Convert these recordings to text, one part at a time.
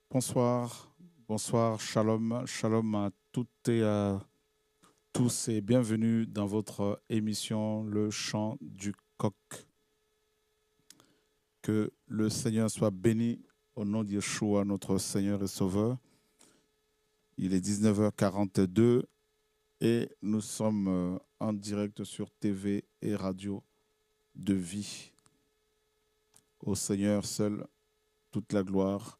Bonsoir, bonsoir, shalom, shalom à toutes et à tous et bienvenue dans votre émission Le Chant du Coq. Que le Seigneur soit béni au nom de Yeshua, notre Seigneur et Sauveur. Il est 19h42 et nous sommes en direct sur TV et radio de vie. Au Seigneur seul, toute la gloire,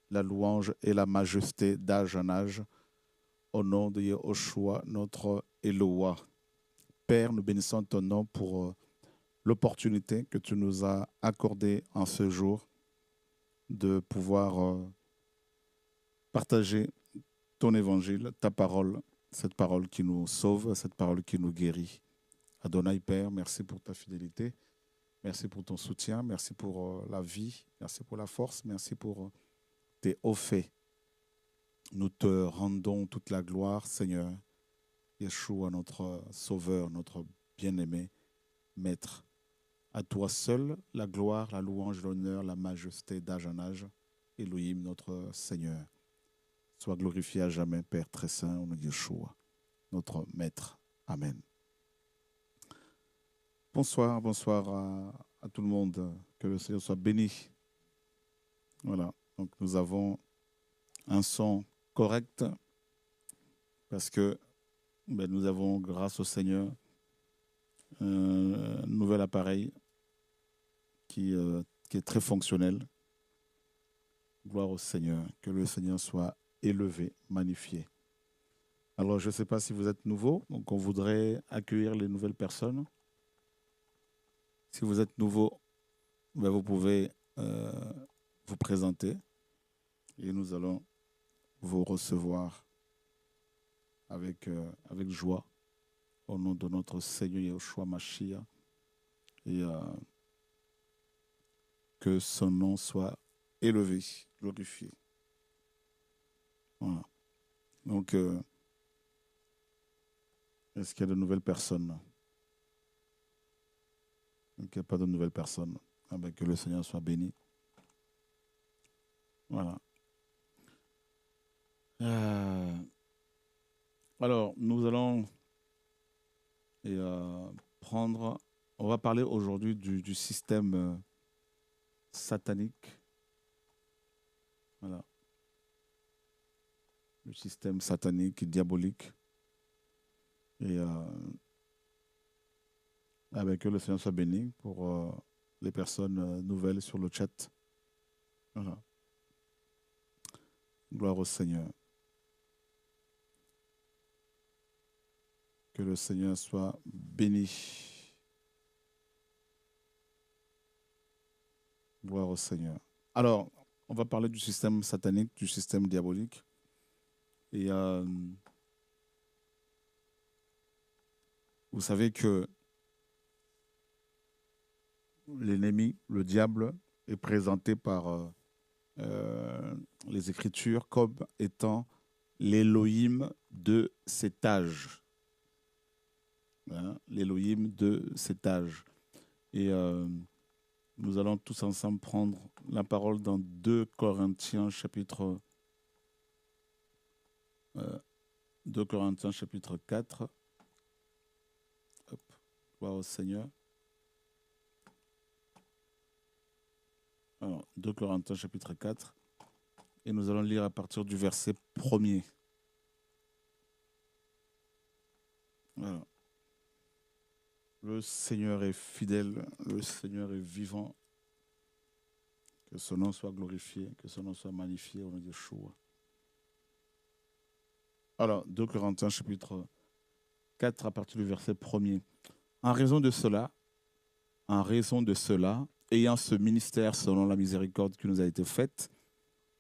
la louange et la majesté d'âge en âge. Au nom de Yehoshua, notre Eloah. Père, nous bénissons ton nom pour l'opportunité que tu nous as accordée en ce jour de pouvoir partager ton évangile, ta parole, cette parole qui nous sauve, cette parole qui nous guérit. Adonai Père, merci pour ta fidélité, merci pour ton soutien, merci pour la vie, merci pour la force, merci pour tes hauts faits. Nous te rendons toute la gloire, Seigneur. Yeshua, notre Sauveur, notre bien-aimé, Maître. À toi seul, la gloire, la louange, l'honneur, la majesté d'âge en âge. Elohim, notre Seigneur. Sois glorifié à jamais, Père très saint, au nom de Yeshua, notre Maître. Amen. Bonsoir, bonsoir à tout le monde. Que le Seigneur soit béni. Voilà, donc nous avons un son correct parce que nous avons, grâce au Seigneur, un nouvel appareil qui est très fonctionnel. Gloire au Seigneur. Que le Seigneur soit élevé, magnifié. Alors, je ne sais pas si vous êtes nouveau, donc on voudrait accueillir les nouvelles personnes. Si vous êtes nouveau, vous pouvez vous présenter et nous allons vous recevoir avec joie au nom de notre Seigneur Yeshua Mashiach et que son nom soit élevé, glorifié. Voilà. Donc, est-ce qu'il y a de nouvelles personnes? Donc, il n'y a pas de nouvelles personnes. Ah ben, que le Seigneur soit béni. Voilà. Alors, nous allons prendre... On va parler aujourd'hui du système satanique. Voilà. Le système satanique et diabolique. Et avec eux, le Seigneur soit béni pour les personnes nouvelles sur le chat. Voilà. Gloire au Seigneur. Que le Seigneur soit béni. Gloire au Seigneur. Alors, on va parler du système satanique, du système diabolique. Et vous savez que l'ennemi, le diable, est présenté par les Écritures comme étant l'Élohim de cet âge. Hein, l'Élohim de cet âge. Et nous allons tous ensemble prendre la parole dans 2 Corinthiens chapitre 2 Corinthiens chapitre 4. Hop, gloire au Seigneur. Alors, 2 Corinthiens chapitre 4. Et nous allons lire à partir du verset 1er. Voilà. Le Seigneur est fidèle, le Seigneur est vivant. Que son nom soit glorifié, que son nom soit magnifié au nom de Yeshua. Alors, 2 Corinthiens chapitre 4 à partir du verset 1er. En raison de cela, ayant ce ministère selon la miséricorde qui nous a été faite,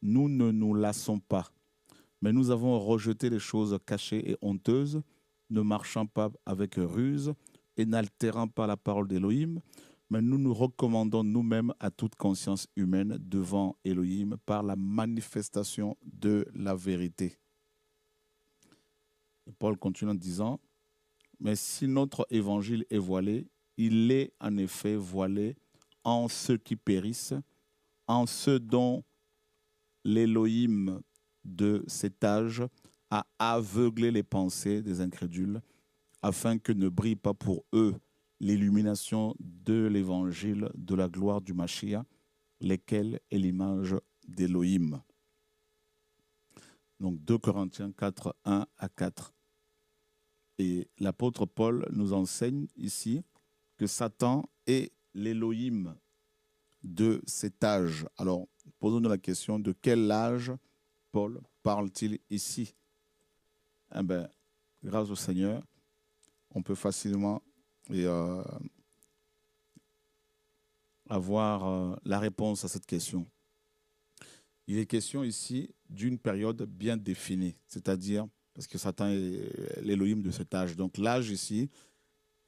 nous ne nous lassons pas, mais nous avons rejeté les choses cachées et honteuses, ne marchant pas avec ruse et n'altérant pas la parole d'Élohim, mais nous nous recommandons nous-mêmes à toute conscience humaine devant Élohim par la manifestation de la vérité. Et Paul continue en disant, mais si notre évangile est voilé, il est en effet voilé en ceux qui périssent, en ceux dont l'Élohim de cet âge a aveuglé les pensées des incrédules, afin que ne brille pas pour eux l'illumination de l'évangile de la gloire du Mashiach, lesquels est l'image d'Élohim. Donc 2 Corinthiens 4, 1 à 4. Et l'apôtre Paul nous enseigne ici que Satan est l'Élohim de cet âge. Alors, posons-nous la question de quel âge Paul parle-t-il ici? Eh bien, grâce au Seigneur, on peut facilement avoir la réponse à cette question. Il est question ici d'une période bien définie, c'est-à-dire, parce que Satan est l'Élohim de cet âge. Donc l'âge ici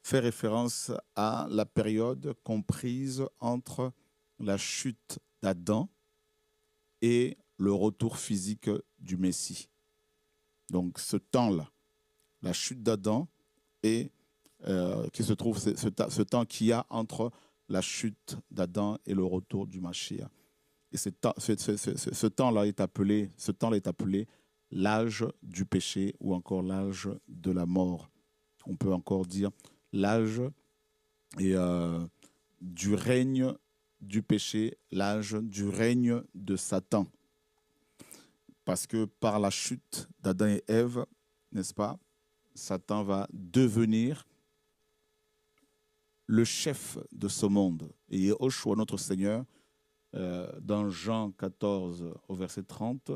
fait référence à la période comprise entre la chute d'Adam et le retour physique du Messie. Donc ce temps-là, la chute d'Adam et qui se trouve, ce temps qu'il y a entre la chute d'Adam et le retour du Mashiach. Et ce temps-là est appelé l'âge du péché ou encore l'âge de la mort. On peut encore dire l'âge du règne du péché, l'âge du règne de Satan. Parce que par la chute d'Adam et Ève, n'est-ce pas, Satan va devenir le chef de ce monde. Et Yahushua, notre Seigneur, dans Jean 14 au verset 30,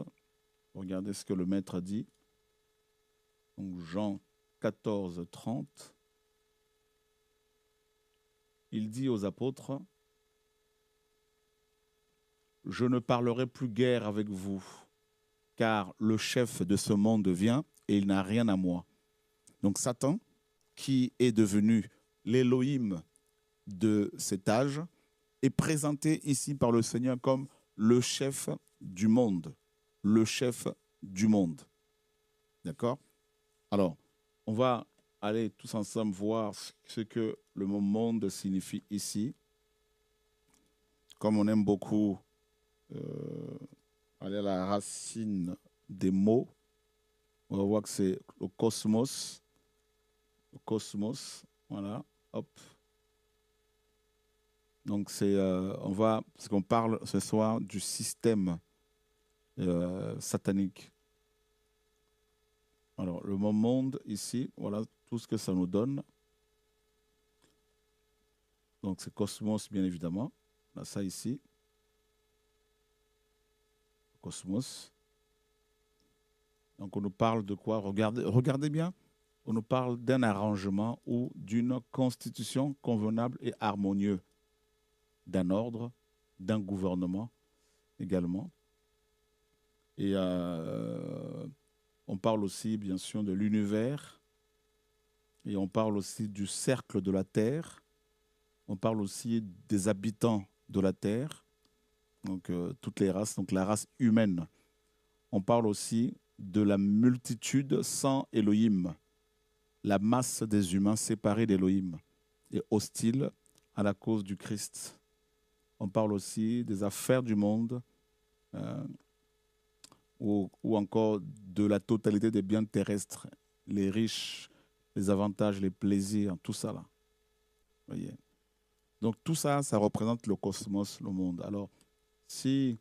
regardez ce que le maître a dit. Donc Jean 14, 30, il dit aux apôtres, « Je ne parlerai plus guère avec vous, car le chef de ce monde vient et il n'a rien à moi. » Donc Satan, qui est devenu l'Élohim de cet âge, est présenté ici par le Seigneur comme le chef du monde. Le chef du monde. D'accord? Alors, on va aller tous ensemble voir ce que le mot monde signifie ici. Comme on aime beaucoup aller à la racine des mots, on va voir que c'est le cosmos. Le cosmos, voilà, hop. Donc, parce qu'on parle ce soir du système satanique. Alors, le mot monde ici, voilà tout ce que ça nous donne. Donc, c'est cosmos, bien évidemment. On a ça ici. Cosmos. Donc, on nous parle de quoi? Regardez bien. On nous parle d'un arrangement ou d'une constitution convenable et harmonieuse, d'un ordre, d'un gouvernement également. Et on parle aussi, bien sûr, de l'univers. Et on parle aussi du cercle de la Terre. On parle aussi des habitants de la Terre. Donc, toutes les races, donc la race humaine. On parle aussi de la multitude sans Elohim, la masse des humains séparés d'Elohim et hostiles à la cause du Christ. On parle aussi des affaires du monde ou encore de la totalité des biens terrestres, les riches, les avantages, les plaisirs, tout ça là. Voyez. Donc tout ça, ça représente le cosmos, le monde. Alors, si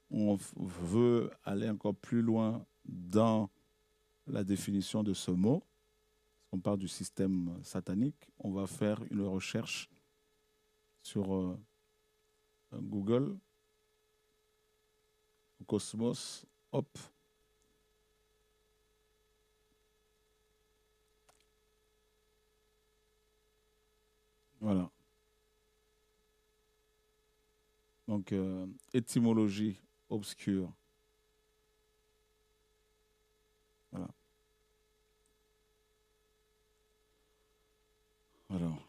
on veut aller encore plus loin dans la définition de ce mot, on parle du système satanique, on va faire une recherche sur Google, Cosmos, hop. Voilà. Donc, étymologie obscure. Voilà. Alors,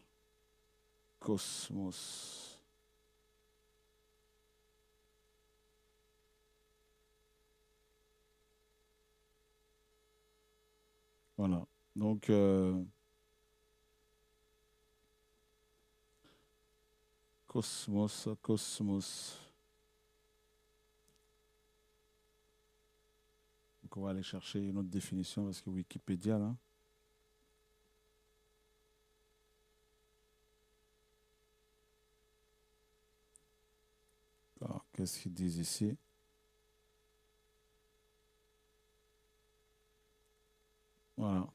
cosmos. Voilà. Donc, cosmos. Donc, on va aller chercher une autre définition parce que Wikipédia, là. Alors, qu'est-ce qu'ils disent ici? Voilà.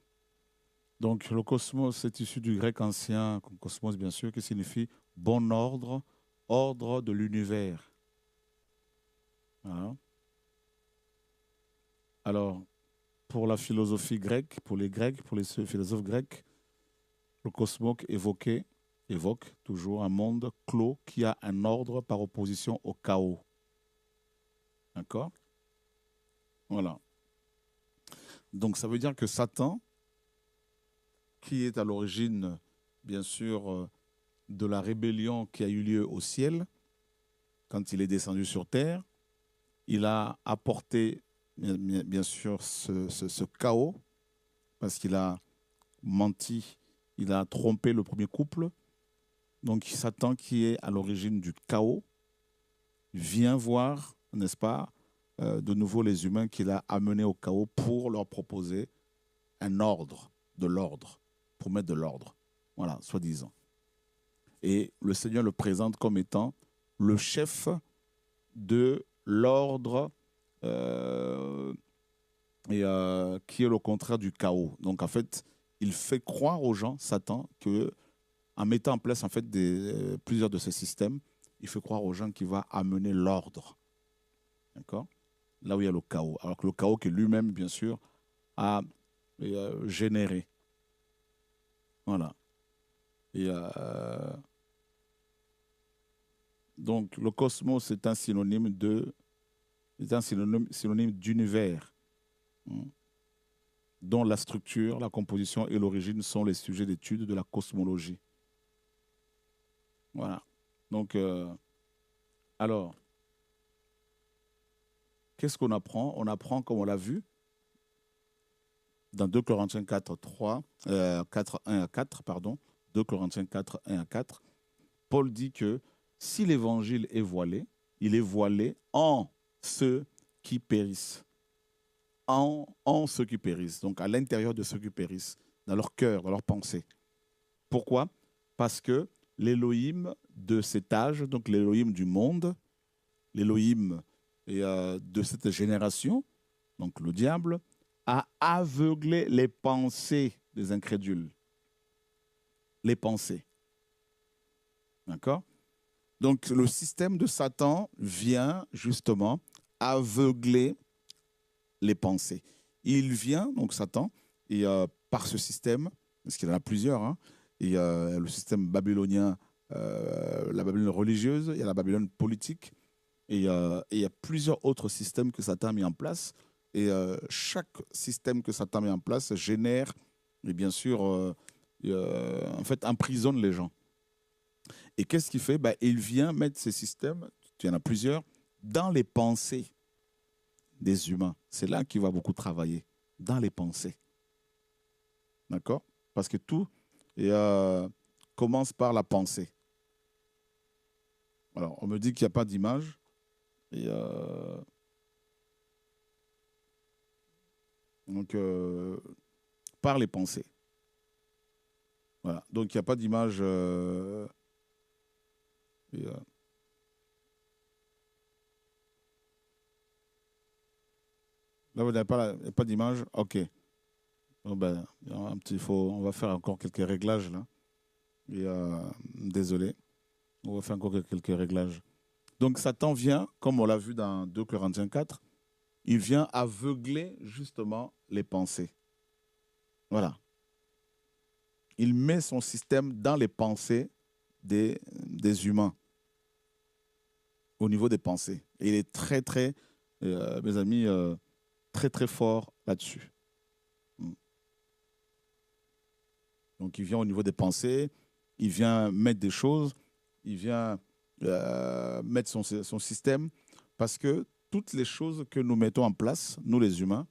Donc, le cosmos est issu du grec ancien, cosmos bien sûr, qui signifie bon ordre, ordre de l'univers. Voilà. Alors, pour la philosophie grecque, pour les Grecs, pour les philosophes grecs, le cosmos évoque toujours un monde clos qui a un ordre par opposition au chaos. D'accord? Voilà. Donc, ça veut dire que Satan, qui est à l'origine, bien sûr, de la rébellion qui a eu lieu au ciel, quand il est descendu sur terre, il a apporté, bien sûr, ce chaos, parce qu'il a menti, il a trompé le premier couple. Donc, Satan, qui est à l'origine du chaos, vient voir, n'est-ce pas, de nouveau les humains qu'il a amenés au chaos pour leur proposer un ordre, de l'ordre, pour mettre de l'ordre. Voilà, soi-disant. Et le Seigneur le présente comme étant le chef de l'ordre qui est le contraire du chaos. Donc, en fait, il fait croire aux gens, Satan, que en mettant en place en fait plusieurs de ces systèmes, il fait croire aux gens qu'il va amener l'ordre. D'accord? Là où il y a le chaos. Alors que le chaos que lui-même, bien sûr, a généré. Voilà. Et, donc, le cosmos est un synonyme d'univers, hein, dont la structure, la composition et l'origine sont les sujets d'étude de la cosmologie. Voilà. Donc, alors, qu'est-ce qu'on apprend? On apprend, comme on l'a vu, dans 2 Corinthiens 4, 1 à 4, pardon, 2 Corinthiens 4, 1 à 4, Paul dit que si l'évangile est voilé, il est voilé en ceux qui périssent. En ceux qui périssent, donc à l'intérieur de ceux qui périssent, dans leur cœur, dans leur pensée. Pourquoi? Parce que l'Élohim de cet âge, donc l'Élohim du monde, l'Élohim de cette génération, donc le diable, a aveuglé les pensées des incrédules. Les pensées. D'accord? Donc le système de Satan vient justement aveugler les pensées. Il vient, donc Satan, et par ce système, parce qu'il y en a plusieurs, hein, et le système babylonien, la Babylone religieuse, il y a la Babylone politique, et il y a plusieurs autres systèmes que Satan a mis en place. Et chaque système que Satan met en place génère, et bien sûr, en fait, emprisonne les gens. Et qu'est-ce qu'il fait? Ben, il vient mettre ces systèmes, il y en a plusieurs, dans les pensées des humains. C'est là qu'il va beaucoup travailler, dans les pensées. D'accord? Parce que tout commence par la pensée. Alors, on me dit qu'il n'y a pas d'image. Et donc, par les pensées. Voilà. Donc, il n'y a pas d'image. Là, vous n'avez pas d'image? OK. Bon, ben, on va faire encore quelques réglages là. Et, désolé. On va faire encore quelques réglages. Donc, Satan vient, comme on l'a vu dans 2 Corinthiens 4, il vient aveugler justement les pensées. Voilà. Il met son système dans les pensées des humains, au niveau des pensées. Et il est très, très, mes amis, très, très fort là-dessus. Donc, il vient au niveau des pensées, il vient mettre des choses, il vient mettre son système, parce que toutes les choses que nous mettons en place, nous les humains,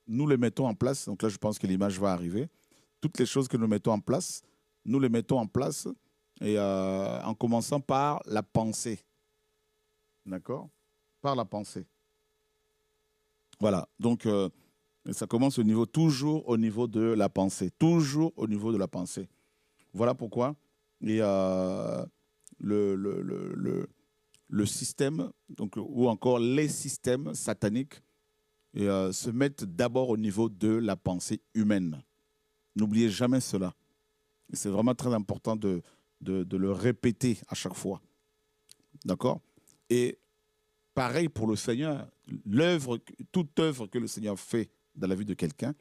nous les mettons en place, donc là je pense que l'image va arriver, toutes les choses que nous mettons en place, nous les mettons en place et, en commençant par la pensée. D'accord? Par la pensée. Voilà. Donc, ça commence au niveau, toujours au niveau de la pensée. Toujours au niveau de la pensée. Voilà pourquoi. Et le système, donc, ou encore les systèmes sataniques, se mettent d'abord au niveau de la pensée humaine. N'oubliez jamais cela. C'est vraiment très important de le répéter à chaque fois. D'accord? Et pareil pour le Seigneur, toute œuvre que le Seigneur fait dans la vie de quelqu'un,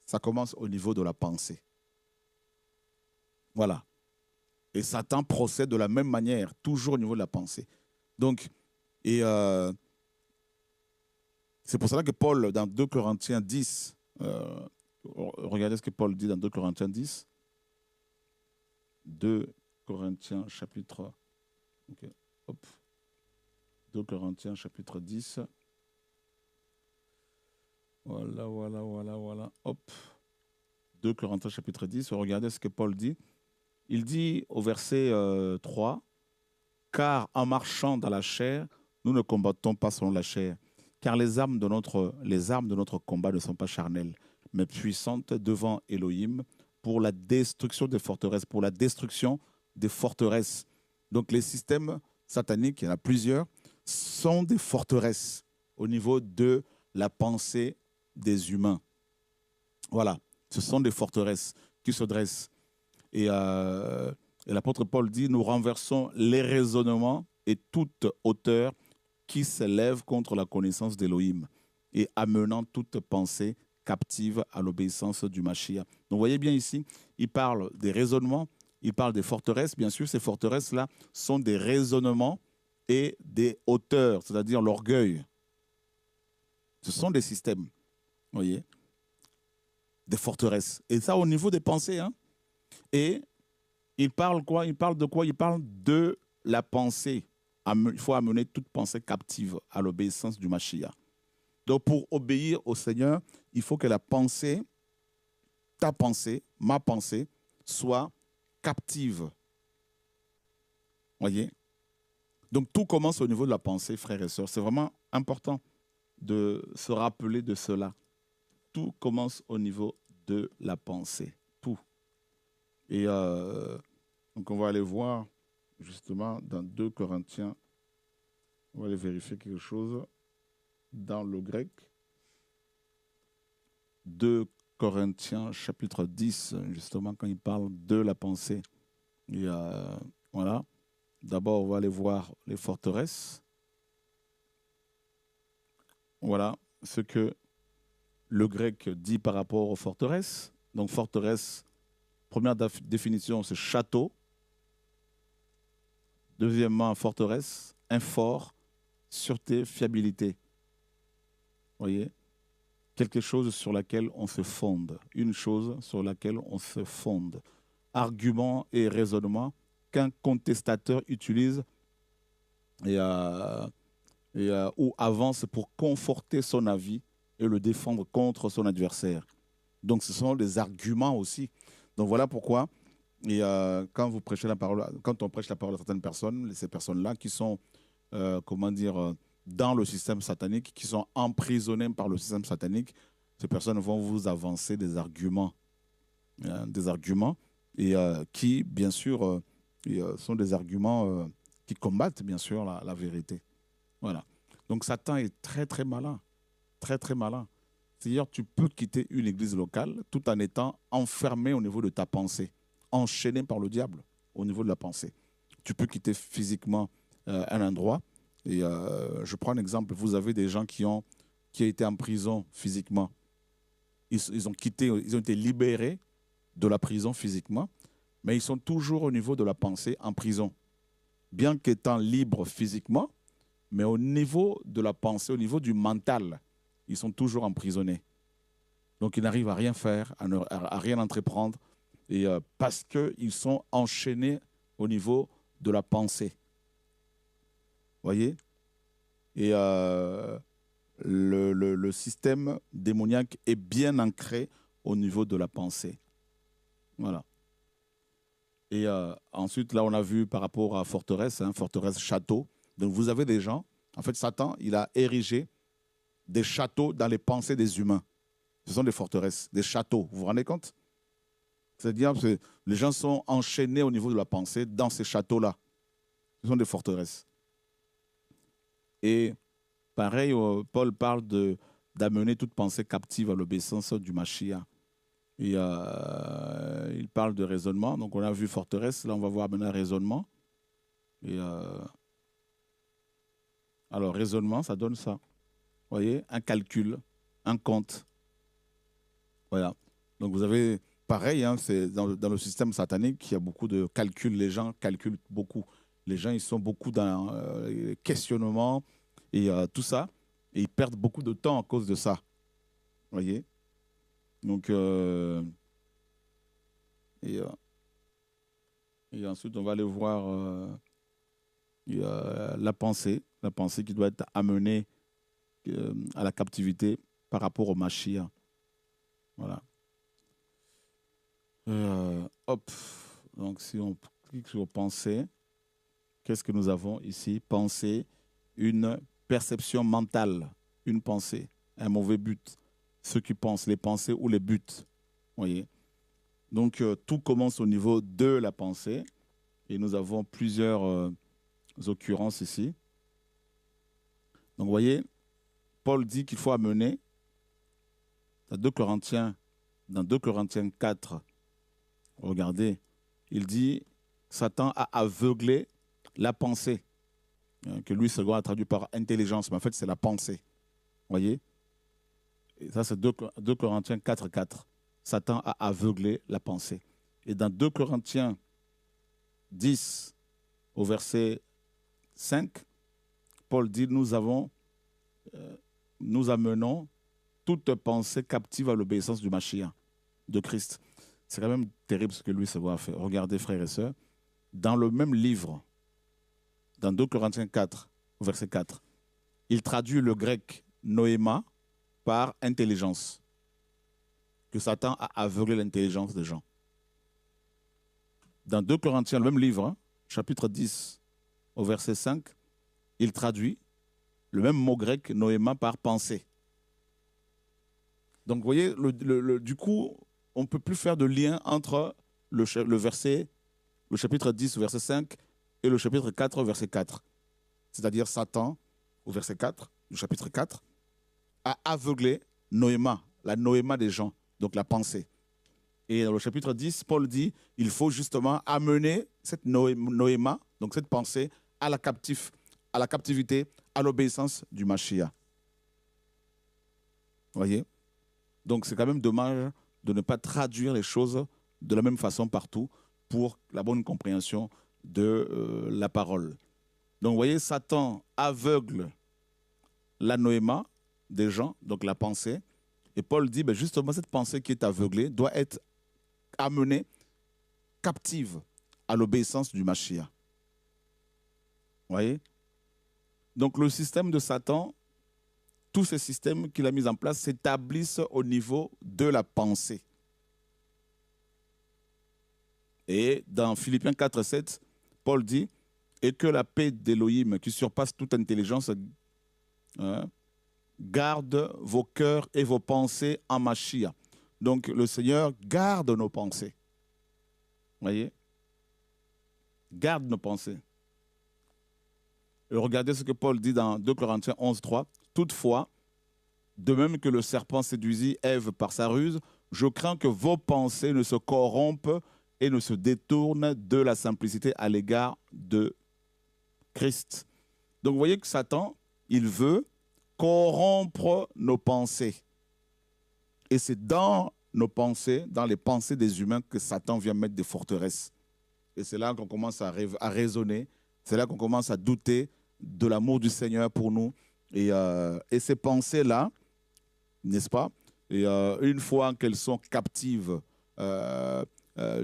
ça commence au niveau de la pensée. Voilà. Et Satan procède de la même manière, toujours au niveau de la pensée. Donc, et c'est pour cela que Paul, dans 2 Corinthiens 10, regardez ce que Paul dit dans 2 Corinthiens 10, 2 Corinthiens chapitre, okay, hop, 2 Corinthiens chapitre 10, voilà, hop, 2 Corinthiens chapitre 10, regardez ce que Paul dit. Il dit au verset 3, « Car en marchant dans la chair, nous ne combattons pas selon la chair, car les armes de notre combat ne sont pas charnelles, mais puissantes devant Elohim pour la destruction des forteresses, pour la destruction des forteresses. » Donc les systèmes sataniques, il y en a plusieurs, sont des forteresses au niveau de la pensée des humains. Voilà, ce sont des forteresses qui se dressent. Et l'apôtre Paul dit, nous renversons les raisonnements et toute hauteur qui s'élève contre la connaissance d'Élohim et amenant toute pensée captive à l'obéissance du Mashiach. Donc vous voyez bien ici, il parle des raisonnements, il parle des forteresses. Bien sûr, ces forteresses-là sont des raisonnements et des hauteurs, c'est-à-dire l'orgueil. Ce sont des systèmes, vous voyez, des forteresses. Et ça au niveau des pensées, hein. Et il parle quoi? Il parle de quoi? Il parle de la pensée. Il faut amener toute pensée captive à l'obéissance du Mashiach. Donc, pour obéir au Seigneur, il faut que la pensée, ta pensée, ma pensée, soit captive. Voyez? Donc, tout commence au niveau de la pensée, frères et sœurs. C'est vraiment important de se rappeler de cela. Tout commence au niveau de la pensée. Tout. Et donc, on va aller voir justement dans 2 Corinthiens, on va aller vérifier quelque chose dans le grec. 2 Corinthiens chapitre 10, justement, quand il parle de la pensée. Et voilà. D'abord, on va aller voir les forteresses. Voilà ce que le grec dit par rapport aux forteresses. Donc, forteresse, première définition, c'est château. Deuxièmement, forteresse, un fort, sûreté, fiabilité. Vous voyez? Quelque chose sur laquelle on se fonde. Une chose sur laquelle on se fonde. Argument et raisonnement qu'un contestateur utilise ou avance pour conforter son avis et le défendre contre son adversaire. Donc, ce sont des arguments aussi. Donc, voilà pourquoi, quand vous prêchez la parole, quand on prêche la parole à certaines personnes, ces personnes-là qui sont, dans le système satanique, qui sont emprisonnées par le système satanique, ces personnes vont vous avancer des arguments et qui, bien sûr, sont des arguments qui combattent, bien sûr, la vérité. Voilà. Donc, Satan est très, très malin. Très, très malin. C'est-à-dire, tu peux quitter une église locale tout en étant enfermé au niveau de ta pensée, enchaîné par le diable au niveau de la pensée. Tu peux quitter physiquement un endroit. Et je prends un exemple. Vous avez des gens qui ont été en prison physiquement. Ils ont été libérés de la prison physiquement, mais ils sont toujours au niveau de la pensée en prison. Bien qu'étant libres physiquement, mais au niveau de la pensée, au niveau du mental, ils sont toujours emprisonnés. Donc ils n'arrivent à rien faire, à rien entreprendre, et, parce qu'ils sont enchaînés au niveau de la pensée. Vous voyez? Et le système démoniaque est bien ancré au niveau de la pensée. Voilà. Et ensuite, là, on a vu par rapport à forteresse, forteresse château. Donc, vous avez des gens, en fait, Satan, il a érigé des châteaux dans les pensées des humains. Ce sont des forteresses, des châteaux. Vous vous rendez compte? C'est-à-dire que les gens sont enchaînés au niveau de la pensée dans ces châteaux-là. Ce sont des forteresses. Et pareil, Paul parle d'amener toute pensée captive à l'obéissance du Mashiach. Et il parle de raisonnement. Donc on a vu forteresse, là on va voir maintenant raisonnement. Et alors raisonnement, ça donne ça. Vous voyez, un calcul, un compte. Voilà. Donc vous avez, pareil, hein, c'est dans le système satanique, il y a beaucoup de calculs. Les gens calculent beaucoup. Les gens, ils sont beaucoup dans les questionnements et tout ça. Et ils perdent beaucoup de temps à cause de ça. Vous voyez? Donc, et ensuite, on va aller voir la pensée qui doit être amenée à la captivité par rapport au Mashiach. Voilà. Hop. Donc, si on clique sur pensée, qu'est-ce que nous avons ici? Pensée, une perception mentale, une pensée, un mauvais but. Ceux qui pensent, les pensées ou les buts. Voyez. Donc, tout commence au niveau de la pensée. Et nous avons plusieurs occurrences ici. Donc, vous voyez, Paul dit qu'il faut amener, dans 2 Corinthiens 4, regardez, il dit, Satan a aveuglé la pensée, que lui, second a traduit par intelligence, mais en fait, c'est la pensée. Vous voyez? Et ça, c'est 2 Corinthiens 4, 4. Satan a aveuglé la pensée. Et dans 2 Corinthiens 10, au verset 5, Paul dit, nous amenons toute pensée captive à l'obéissance du Mashiach, de Christ. C'est quand même terrible ce que lui se voit faire. Regardez, frères et sœurs, dans le même livre, dans 2 Corinthiens 4, verset 4, il traduit le grec noéma par intelligence. Que Satan a aveuglé l'intelligence des gens. Dans 2 Corinthiens, le même livre, hein, chapitre 10, au verset 5, il traduit le même mot grec noéma par pensée. Donc, vous voyez, du coup, on ne peut plus faire de lien entre le chapitre 10, verset 5, et le chapitre 4, verset 4. C'est-à-dire Satan, au verset 4, du chapitre 4, a aveuglé noéma, la noéma des gens, donc la pensée. Et dans le chapitre 10, Paul dit, il faut justement amener cette noéma, donc cette pensée, à la captivité, à l'obéissance du Mashiach. Vous voyez? Donc c'est quand même dommage de ne pas traduire les choses de la même façon partout pour la bonne compréhension de la parole. Donc vous voyez, Satan aveugle la noéma des gens, donc la pensée. Et Paul dit, ben justement, cette pensée qui est aveuglée doit être amenée captive à l'obéissance du Mashiach. Vous voyez? Donc le système de Satan, tous ces systèmes qu'il a mis en place s'établissent au niveau de la pensée. Et dans Philippiens 4, 7, Paul dit, et que la paix d'Élohim, qui surpasse toute intelligence, garde vos cœurs et vos pensées en Mashiach. Donc le Seigneur garde nos pensées. Vous voyez? Garde nos pensées. Et regardez ce que Paul dit dans 2 Corinthiens 11, 3. Toutefois, de même que le serpent séduisit Ève par sa ruse, je crains que vos pensées ne se corrompent et ne se détournent de la simplicité à l'égard de Christ. Donc vous voyez que Satan, il veut corrompre nos pensées. Et c'est dans nos pensées, dans les pensées des humains, que Satan vient mettre des forteresses. Et c'est là qu'on commence à raisonner, c'est là qu'on commence à douter de l'amour du Seigneur pour nous. Et ces pensées-là, n'est-ce pas? Et une fois qu'elles sont captives,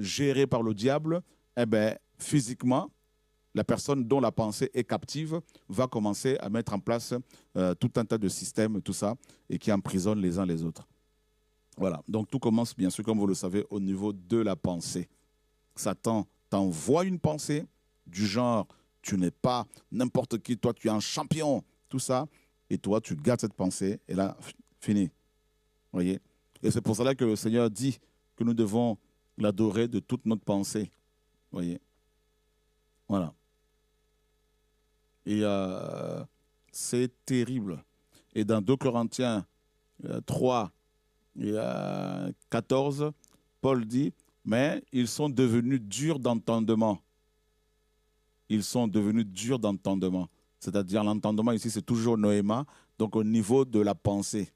gérées par le diable, eh bien, physiquement, la personne dont la pensée est captive va commencer à mettre en place tout un tas de systèmes, tout ça, et qui emprisonnent les uns les autres. Voilà. Donc tout commence, bien sûr, comme vous le savez, au niveau de la pensée. Satan t'envoie une pensée du genre, tu n'es pas n'importe qui, toi tu es un champion, tout ça. et toi, tu gardes cette pensée, et là, fini. Voyez? Et c'est pour cela que le Seigneur dit que nous devons l'adorer de toute notre pensée. Voyez? Voilà. Et c'est terrible. Et dans 2 Corinthiens 3 et 14, Paul dit, mais ils sont devenus durs d'entendement. Ils sont devenus durs d'entendement. C'est-à-dire l'entendement ici, c'est toujours noéma, donc au niveau de la pensée.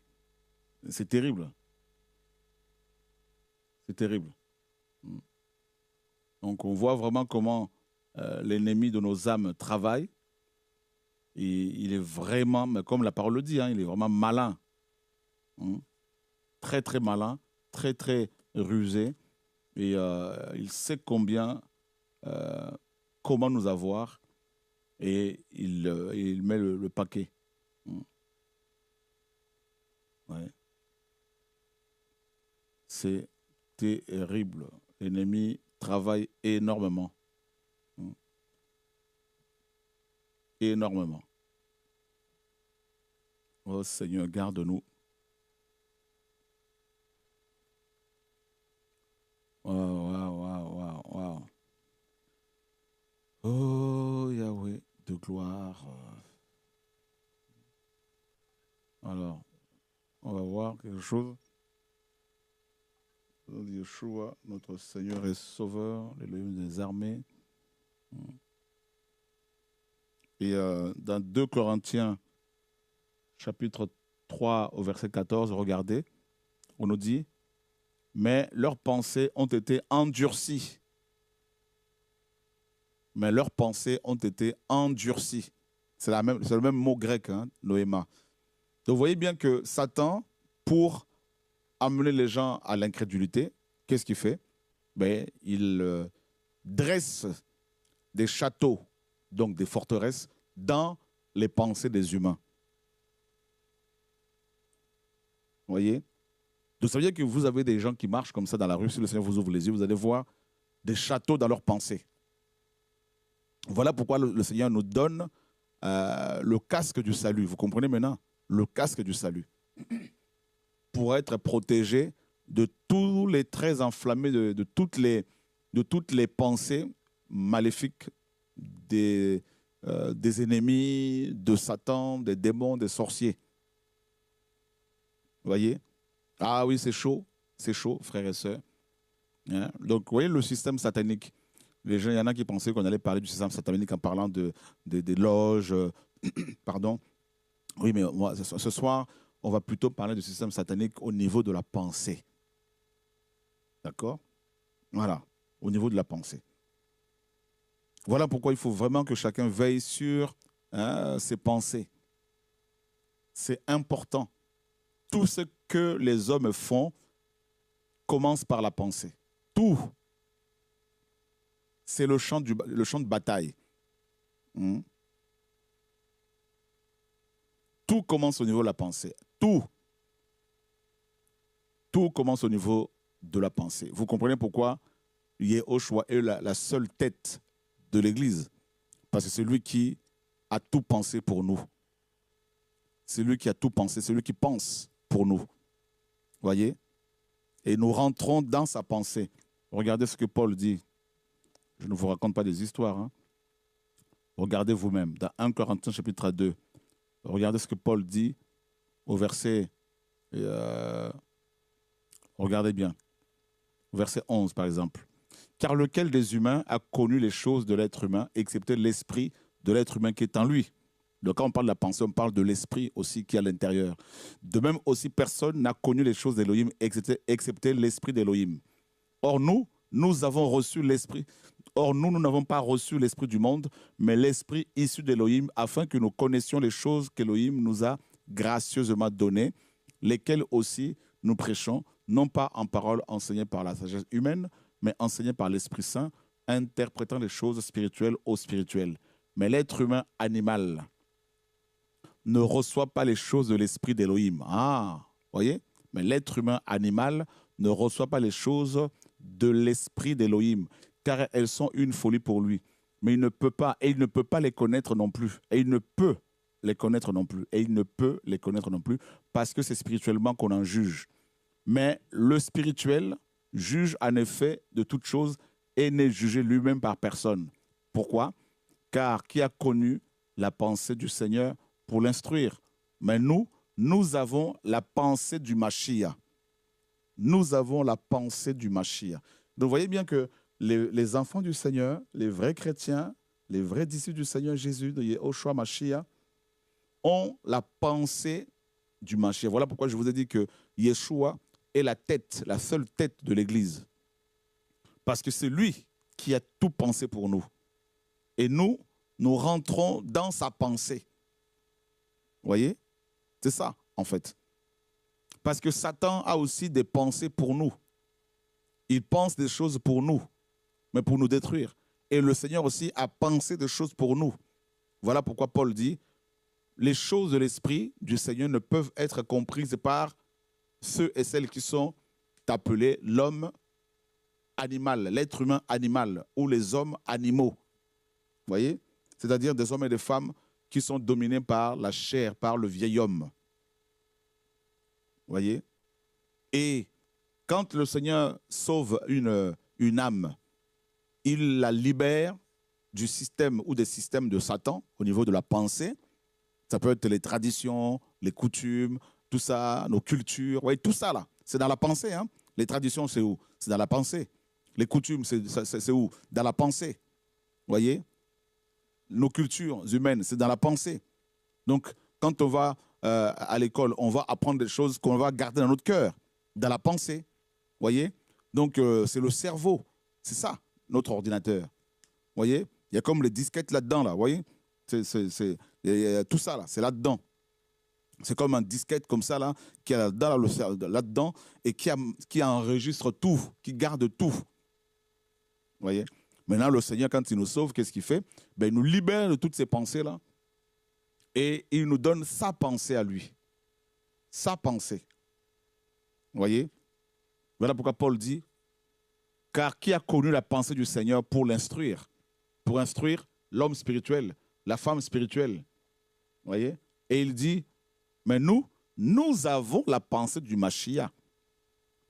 C'est terrible. C'est terrible. Donc on voit vraiment comment l'ennemi de nos âmes travaille. Et il est vraiment, mais comme la parole le dit, hein, il est vraiment malin. Très, très malin, très, très rusé. Et il sait comment nous avoir. Et il met le paquet. Ouais. C'est terrible. L'ennemi travaille énormément. Énormément. Oh Seigneur, garde-nous. Waouh. Oh Yahweh de gloire. Alors, on va voir quelque chose. Yeshua, notre Seigneur et Sauveur, l'Élohim des armées. Et dans 2 Corinthiens, chapitre 3, au verset 14, regardez, on nous dit, mais leurs pensées ont été endurcies. Mais leurs pensées ont été endurcies. C'est le même mot grec, hein, noéma. Donc vous voyez bien que Satan, pour amener les gens à l'incrédulité, qu'est-ce qu'il fait? Ben, il dresse des châteaux, donc des forteresses, dans les pensées des humains. Vous voyez? Donc ça veut dire que vous avez des gens qui marchent comme ça dans la rue, si le Seigneur vous ouvre les yeux, vous allez voir des châteaux dans leurs pensées. Voilà pourquoi le Seigneur nous donne le casque du salut. Vous comprenez maintenant? Le casque du salut. Pour être protégé de tous les traits enflammés, de toutes les pensées maléfiques des ennemis, de Satan, des démons, des sorciers. Vous voyez? Ah oui, c'est chaud, frères et sœurs. Hein? Donc, vous voyez le système satanique. Les gens, il y en a qui pensaient qu'on allait parler du système satanique en parlant des loges. Pardon. Oui, mais moi, ce soir, on va plutôt parler du système satanique au niveau de la pensée. D'accord? Voilà, au niveau de la pensée. Voilà pourquoi il faut vraiment que chacun veille sur ses pensées. C'est important. Tout ce que les hommes font commence par la pensée. Tout. C'est le champ de bataille. Tout commence au niveau de la pensée. Tout commence au niveau de la pensée. Vous comprenez pourquoi Yehoshua est la seule tête de l'Église? Parce que c'est lui qui a tout pensé pour nous. C'est lui qui a tout pensé, c'est lui qui pense pour nous. Voyez? Et nous rentrons dans sa pensée. Regardez ce que Paul dit. Je ne vous raconte pas des histoires. Hein. Regardez vous-même. Dans 1 Corinthiens chapitre 2, regardez ce que Paul dit au verset... regardez bien. Au verset 11, par exemple. Car lequel des humains a connu les choses de l'être humain, excepté l'esprit de l'être humain qui est en lui? Donc quand on parle de la pensée, on parle de l'esprit aussi qui est à l'intérieur. De même aussi, personne n'a connu les choses d'Élohim, excepté l'esprit d'Élohim. Or nous avons reçu l'esprit. Or nous n'avons pas reçu l'esprit du monde, mais l'esprit issu d'Élohim, afin que nous connaissions les choses qu'Élohim nous a gracieusement données, lesquelles aussi nous prêchons, non pas en paroles enseignées par la sagesse humaine, mais enseignées par l'Esprit Saint, interprétant les choses spirituelles aux spirituelles. Mais l'être humain animal ne reçoit pas les choses de l'esprit d'Élohim. Ah, voyez? Mais l'être humain animal ne reçoit pas les choses de l'esprit d'Élohim, car elles sont une folie pour lui. Mais il ne peut pas, et il ne peut pas les connaître non plus. Et il ne peut les connaître non plus. Et il ne peut les connaître non plus parce que c'est spirituellement qu'on en juge. Mais le spirituel juge en effet de toute chose et n'est jugé lui-même par personne. Pourquoi? Car qui a connu la pensée du Seigneur pour l'instruire? Mais nous avons la pensée du Mashiach. Nous avons la pensée du Mashiach. Donc vous voyez bien que les enfants du Seigneur, les vrais chrétiens, les vrais disciples du Seigneur Jésus, de Yehoshua Mashiach, ont la pensée du Mashiach. Voilà pourquoi je vous ai dit que Yeshua est la tête, la seule tête de l'Église. Parce que c'est lui qui a tout pensé pour nous. Et nous rentrons dans sa pensée. Vous voyez? C'est ça, en fait. Parce que Satan a aussi des pensées pour nous. Il pense des choses pour nous, mais pour nous détruire. Et le Seigneur aussi a pensé des choses pour nous. Voilà pourquoi Paul dit, les choses de l'Esprit du Seigneur ne peuvent être comprises par ceux et celles qui sont appelés l'homme animal, l'être humain animal, ou les hommes animaux. Vous voyez? C'est-à-dire des hommes et des femmes qui sont dominés par la chair, par le vieil homme. Vous voyez? Et quand le Seigneur sauve une âme, il la libère du système ou des systèmes de Satan au niveau de la pensée. Ça peut être les traditions, les coutumes, tout ça, nos cultures. Vous voyez, tout ça là, c'est dans la pensée. Hein? Les traditions, c'est où? C'est dans la pensée. Les coutumes, c'est où? Dans la pensée. Vous voyez? Nos cultures humaines, c'est dans la pensée. Donc, quand on va à l'école, on va apprendre des choses qu'on va garder dans notre cœur, dans la pensée. Vous voyez? Donc, c'est le cerveau. C'est ça, notre ordinateur. Vous voyez? Il y a comme les disquettes là-dedans, là. Vous voyez? Tout ça, là, c'est là-dedans. C'est comme un disquette comme ça, là, qui est là-dedans et qui enregistre tout, qui garde tout. Vous voyez? Maintenant, le Seigneur, quand il nous sauve, qu'est-ce qu'il fait? Ben, il nous libère de toutes ces pensées-là et il nous donne sa pensée à lui. Sa pensée. Vous voyez? Voilà pourquoi Paul dit, car qui a connu la pensée du Seigneur pour l'instruire? Pour instruire l'homme spirituel, la femme spirituelle. Vous voyez? Et il dit, mais nous avons la pensée du Mashiach.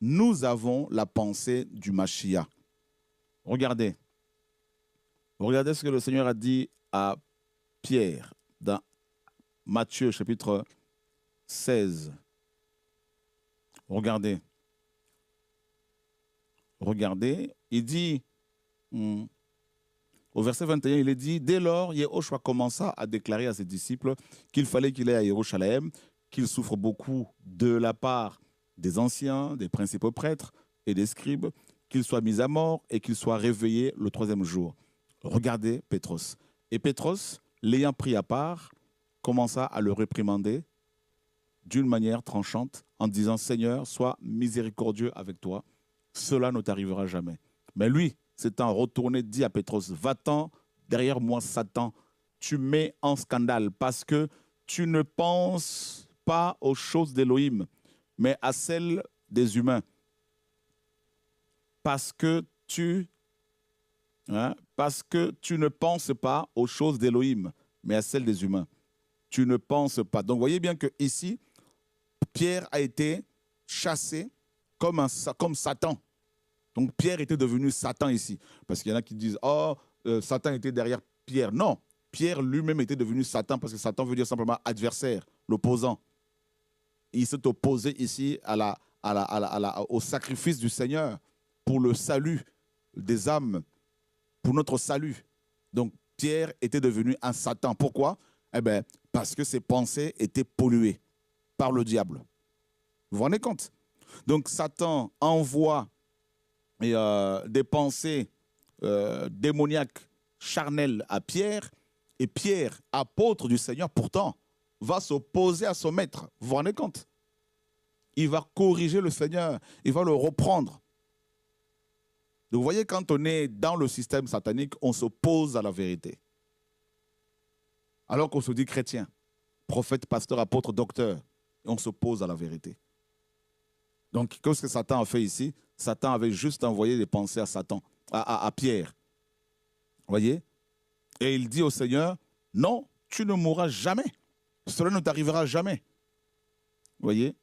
Nous avons la pensée du Mashiach. Regardez. Regardez ce que le Seigneur a dit à Pierre dans Matthieu chapitre 16. Regardez. Regardez. Il dit, au verset 21, il est dit, dès lors, Yehoshua commença à déclarer à ses disciples qu'il fallait qu'il aille à Jérusalem, qu'il souffre beaucoup de la part des anciens, des principaux prêtres et des scribes, qu'il soit mis à mort et qu'il soit réveillé le troisième jour. Regardez Pétros. Et Pétros, l'ayant pris à part, commença à le réprimander d'une manière tranchante en disant, Seigneur, sois miséricordieux avec toi, cela ne t'arrivera jamais. Mais lui, s'étant retourné, dit à Pétros, va-t'en derrière moi, Satan, tu mets en scandale parce que tu ne penses pas aux choses d'Élohim, mais à celles des humains. Parce que tu ne penses pas aux choses d'Élohim, mais à celles des humains. Tu ne penses pas. Donc, vous voyez bien que ici, Pierre a été chassé comme Satan. Donc, Pierre était devenu Satan ici. Parce qu'il y en a qui disent, oh, Satan était derrière Pierre. Non, Pierre lui-même était devenu Satan parce que Satan veut dire simplement adversaire, l'opposant. Il s'est opposé ici au sacrifice du Seigneur pour le salut des âmes, pour notre salut. Donc, Pierre était devenu un Satan. Pourquoi? Eh bien, parce que ses pensées étaient polluées par le diable. Vous vous rendez compte? Donc, Satan envoie des pensées démoniaques, charnelles à Pierre, et Pierre, apôtre du Seigneur, pourtant, va s'opposer à son maître. Vous vous rendez compte? Il va corriger le Seigneur, il va le reprendre. Donc vous voyez, quand on est dans le système satanique, on s'oppose à la vérité. Alors qu'on se dit chrétien, prophète, pasteur, apôtre, docteur, on s'oppose à la vérité. Donc, qu'est-ce que Satan a fait ici? Satan avait juste envoyé des pensées à Satan, à Pierre. Vous voyez? Et il dit au Seigneur, non, tu ne mourras jamais. cela ne t'arrivera jamais. Vous voyez?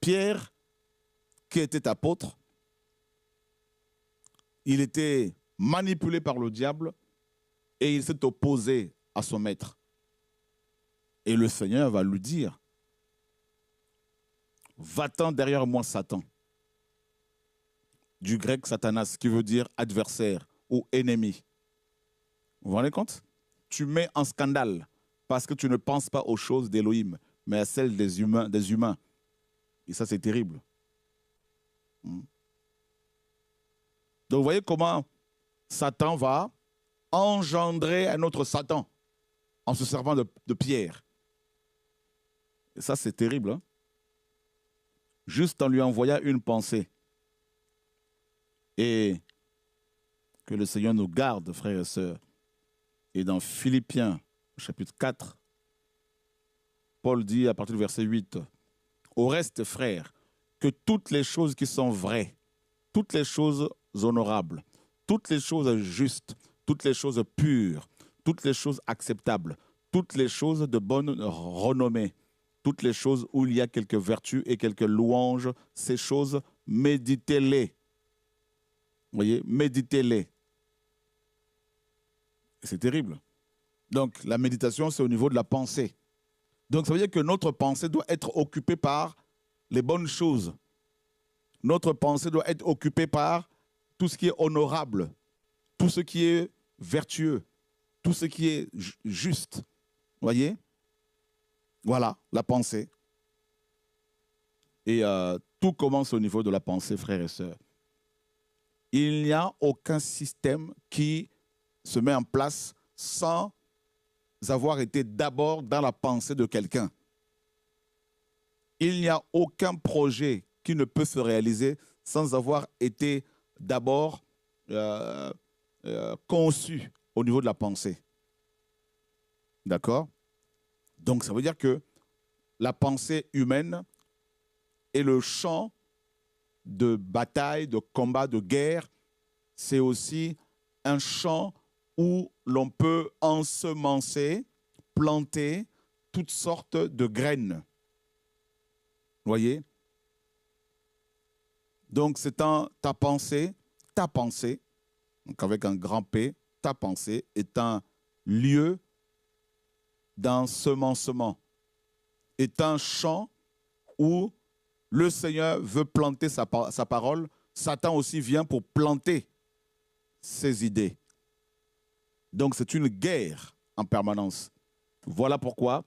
Pierre, qui était apôtre, il était manipulé par le diable et il s'est opposé à son maître. Et le Seigneur va lui dire, va-t'en derrière moi, Satan. Du grec Satanas, qui veut dire adversaire ou ennemi. Vous vous rendez compte? Tu mets en scandale parce que tu ne penses pas aux choses d'Élohim, mais à celles des humains. Et ça, c'est terrible. Donc, vous voyez comment Satan va engendrer un autre Satan en se servant de Pierre. Et ça, c'est terrible. Hein? Juste en lui envoyant une pensée. Et que le Seigneur nous garde, frères et sœurs. Et dans Philippiens, chapitre 4, Paul dit à partir du verset 8, « Au reste, frères, que toutes les choses qui sont vraies, toutes les choses honorables, toutes les choses justes, toutes les choses pures, toutes les choses acceptables, toutes les choses de bonne renommée, toutes les choses où il y a quelques vertus et quelques louanges, ces choses, méditez-les. » Vous voyez, méditez-les. C'est terrible. Donc, la méditation, c'est au niveau de la pensée. Donc, ça veut dire que notre pensée doit être occupée par les bonnes choses. Notre pensée doit être occupée par tout ce qui est honorable, tout ce qui est vertueux, tout ce qui est juste. Vous voyez? Voilà, la pensée. Et tout commence au niveau de la pensée, frères et sœurs. Il n'y a aucun système qui se met en place sans avoir été d'abord dans la pensée de quelqu'un. Il n'y a aucun projet qui ne peut se réaliser sans avoir été d'abord conçu au niveau de la pensée. D'accord? Donc, ça veut dire que la pensée humaine est le champ de bataille, de combat, de guerre. C'est aussi un champ où l'on peut ensemencer, planter toutes sortes de graines. Vous voyez? Donc, c'est ta pensée, donc avec un grand P, ta pensée est un lieu d'ensemencement, est un champ où le Seigneur veut planter sa parole. Satan aussi vient pour planter ses idées. Donc, c'est une guerre en permanence. Voilà pourquoi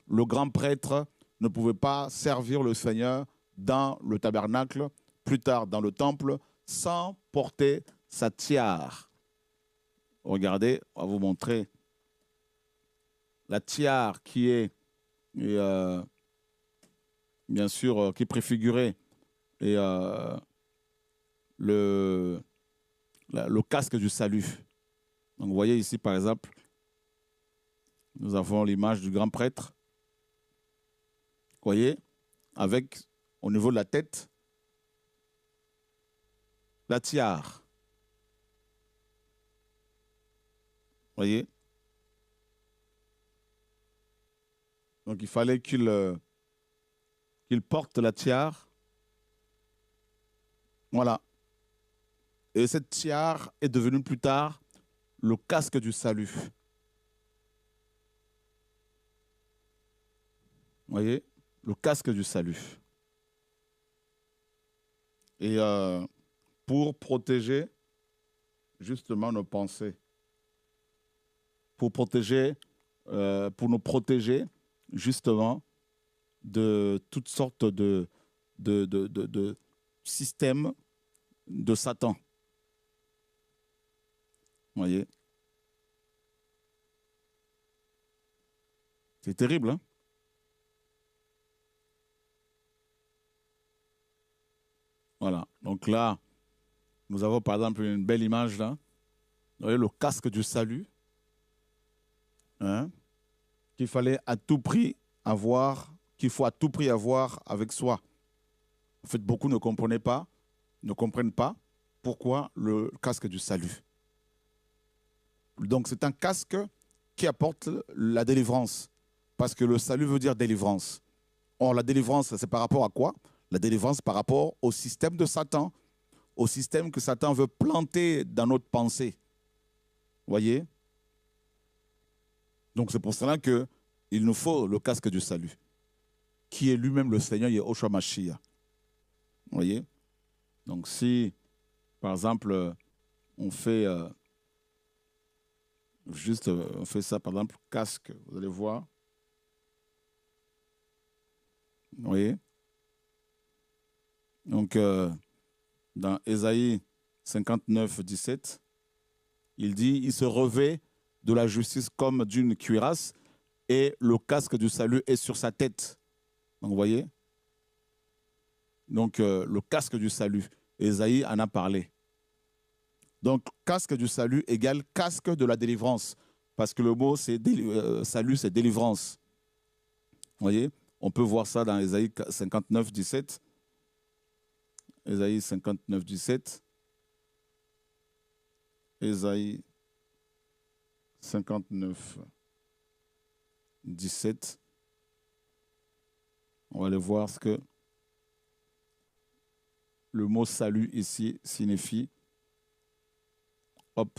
le grand prêtre ne pouvait pas servir le Seigneur dans le tabernacle, plus tard dans le temple, sans porter sa tiare. Regardez, on va vous montrer la tiare qui est, bien sûr, qui est préfigurée, et le casque du salut. Donc, vous voyez ici, par exemple, nous avons l'image du grand prêtre. Vous voyez, avec, au niveau de la tête, la tiare. Vous voyez? Donc, il fallait qu'il porte la tiare. Voilà. Et cette tiare est devenue plus tard le casque du salut. Vous voyez? Le casque du salut. Et pour protéger justement nos pensées, pour nous protéger justement de toutes sortes de systèmes de Satan. Vous voyez? C'est terrible, hein? Voilà. Donc là, nous avons par exemple une belle image là. Vous voyez le casque du salut. Hein? Qu'il fallait à tout prix avoir, qu'il faut à tout prix avoir avec soi. En fait, beaucoup ne comprennent pas pourquoi le casque du salut. Donc, c'est un casque qui apporte la délivrance. Parce que le salut veut dire délivrance. Or, la délivrance, c'est par rapport à quoi? La délivrance par rapport au système de Satan, au système que Satan veut planter dans notre pensée. Vous voyez? Donc, c'est pour cela qu'il nous faut le casque du salut, qui est lui-même le Seigneur Yehoshua Mashiach. Vous voyez? Donc, si, par exemple, on fait on fait ça, par exemple, casque, vous allez voir. Vous voyez? Donc, dans Ésaïe 59, 17, il dit, il se revêt de la justice comme d'une cuirasse et le casque du salut est sur sa tête. Donc, vous voyez? Donc, le casque du salut, Ésaïe en a parlé. Donc, casque du salut égale casque de la délivrance. Parce que le mot salut, c'est délivrance. Vous voyez? On peut voir ça dans Ésaïe 59, 17. Ésaïe 59, 17. Ésaïe 59, 17. On va aller voir ce que le mot salut ici signifie. Hop.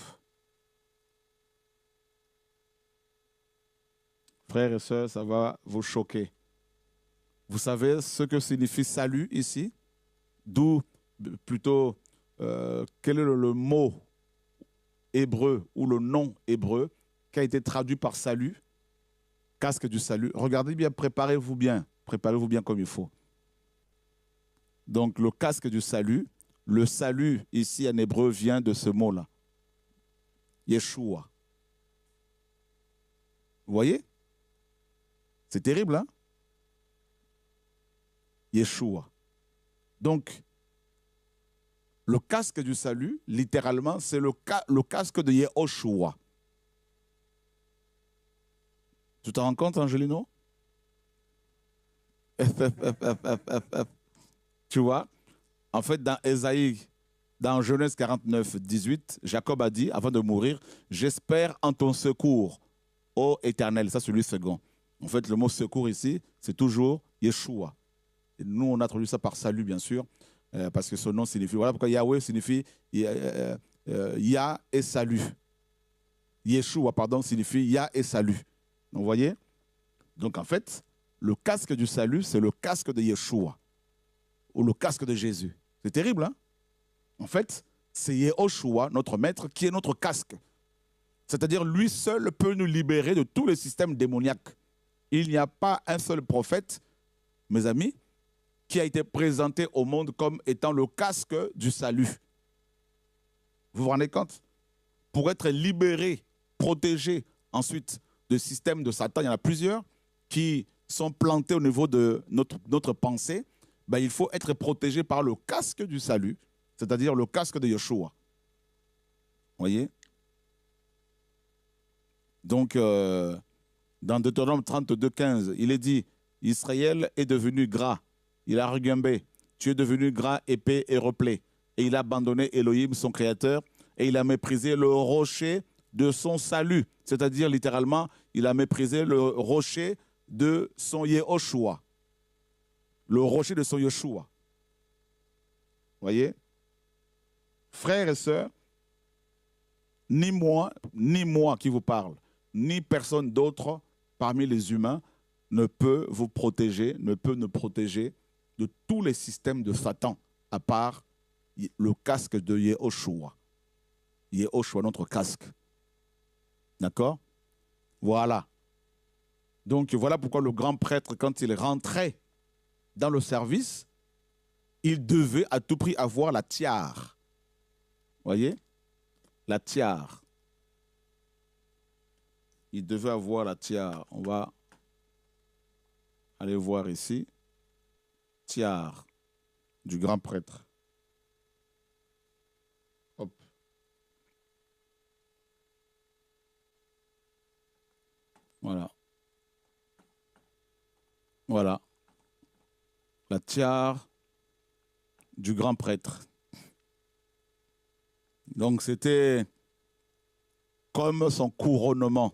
Frères et sœurs, ça va vous choquer. Vous savez ce que signifie salut ici? D'où, plutôt, quel est le mot hébreu ou le nom hébreu qui a été traduit par salut? Casque du salut. Regardez bien, préparez-vous bien comme il faut. Donc, le casque du salut, le salut ici en hébreu vient de ce mot-là. Yeshua. Vous voyez? C'est terrible, hein? Yeshua. Donc, le casque du salut, littéralement, c'est le casque de Yehoshua. Tu t'en rends compte, Angelino? Tu vois? En fait, dans Ésaïe, dans Genèse 49, 18, Jacob a dit, avant de mourir, « J'espère en ton secours, ô Éternel. » Ça, c'est le second. En fait, le mot secours ici, c'est toujours Yeshua. Et nous, on a traduit ça par salut, bien sûr, parce que son nom signifie... Voilà pourquoi Yahweh signifie Yah et salut. Yeshua, pardon, signifie Yah et salut. Donc, vous voyez? Donc, en fait, le casque du salut, c'est le casque de Yeshua, ou le casque de Jésus. C'est terrible, hein? En fait, c'est Yehoshua, notre maître, qui est notre casque. C'est-à-dire, lui seul peut nous libérer de tous les systèmes démoniaques. Il n'y a pas un seul prophète, mes amis, qui a été présenté au monde comme étant le casque du salut. Vous vous rendez compte? Pour être libéré, protégé ensuite du système de Satan, il y en a plusieurs qui sont plantés au niveau de notre pensée. Ben, il faut être protégé par le casque du salut, c'est-à-dire le casque de Yeshua. Vous voyez? Donc, dans Deutéronome 32, 15, il est dit, Israël est devenu gras, il a regumbé, tu es devenu gras, épais et replé. Et il a abandonné Elohim, son créateur, et il a méprisé le rocher de son salut. C'est-à-dire, littéralement, il a méprisé le rocher de son Yehoshua. Le rocher de son Yeshua. Vous voyez? Frères et sœurs, ni moi qui vous parle, ni personne d'autre parmi les humains ne peut vous protéger, ne peut nous protéger de tous les systèmes de Satan, à part le casque de Yehoshua. Yehoshua, notre casque. D'accord? Voilà. Donc voilà pourquoi le grand prêtre, quand il rentrait dans le service, il devait à tout prix avoir la tiare. Vous voyez? La tiare. Il devait avoir la tiare. On va aller voir ici. Tiare du grand prêtre. Hop. Voilà. Voilà. La tiare du grand prêtre. Donc c'était comme son couronnement.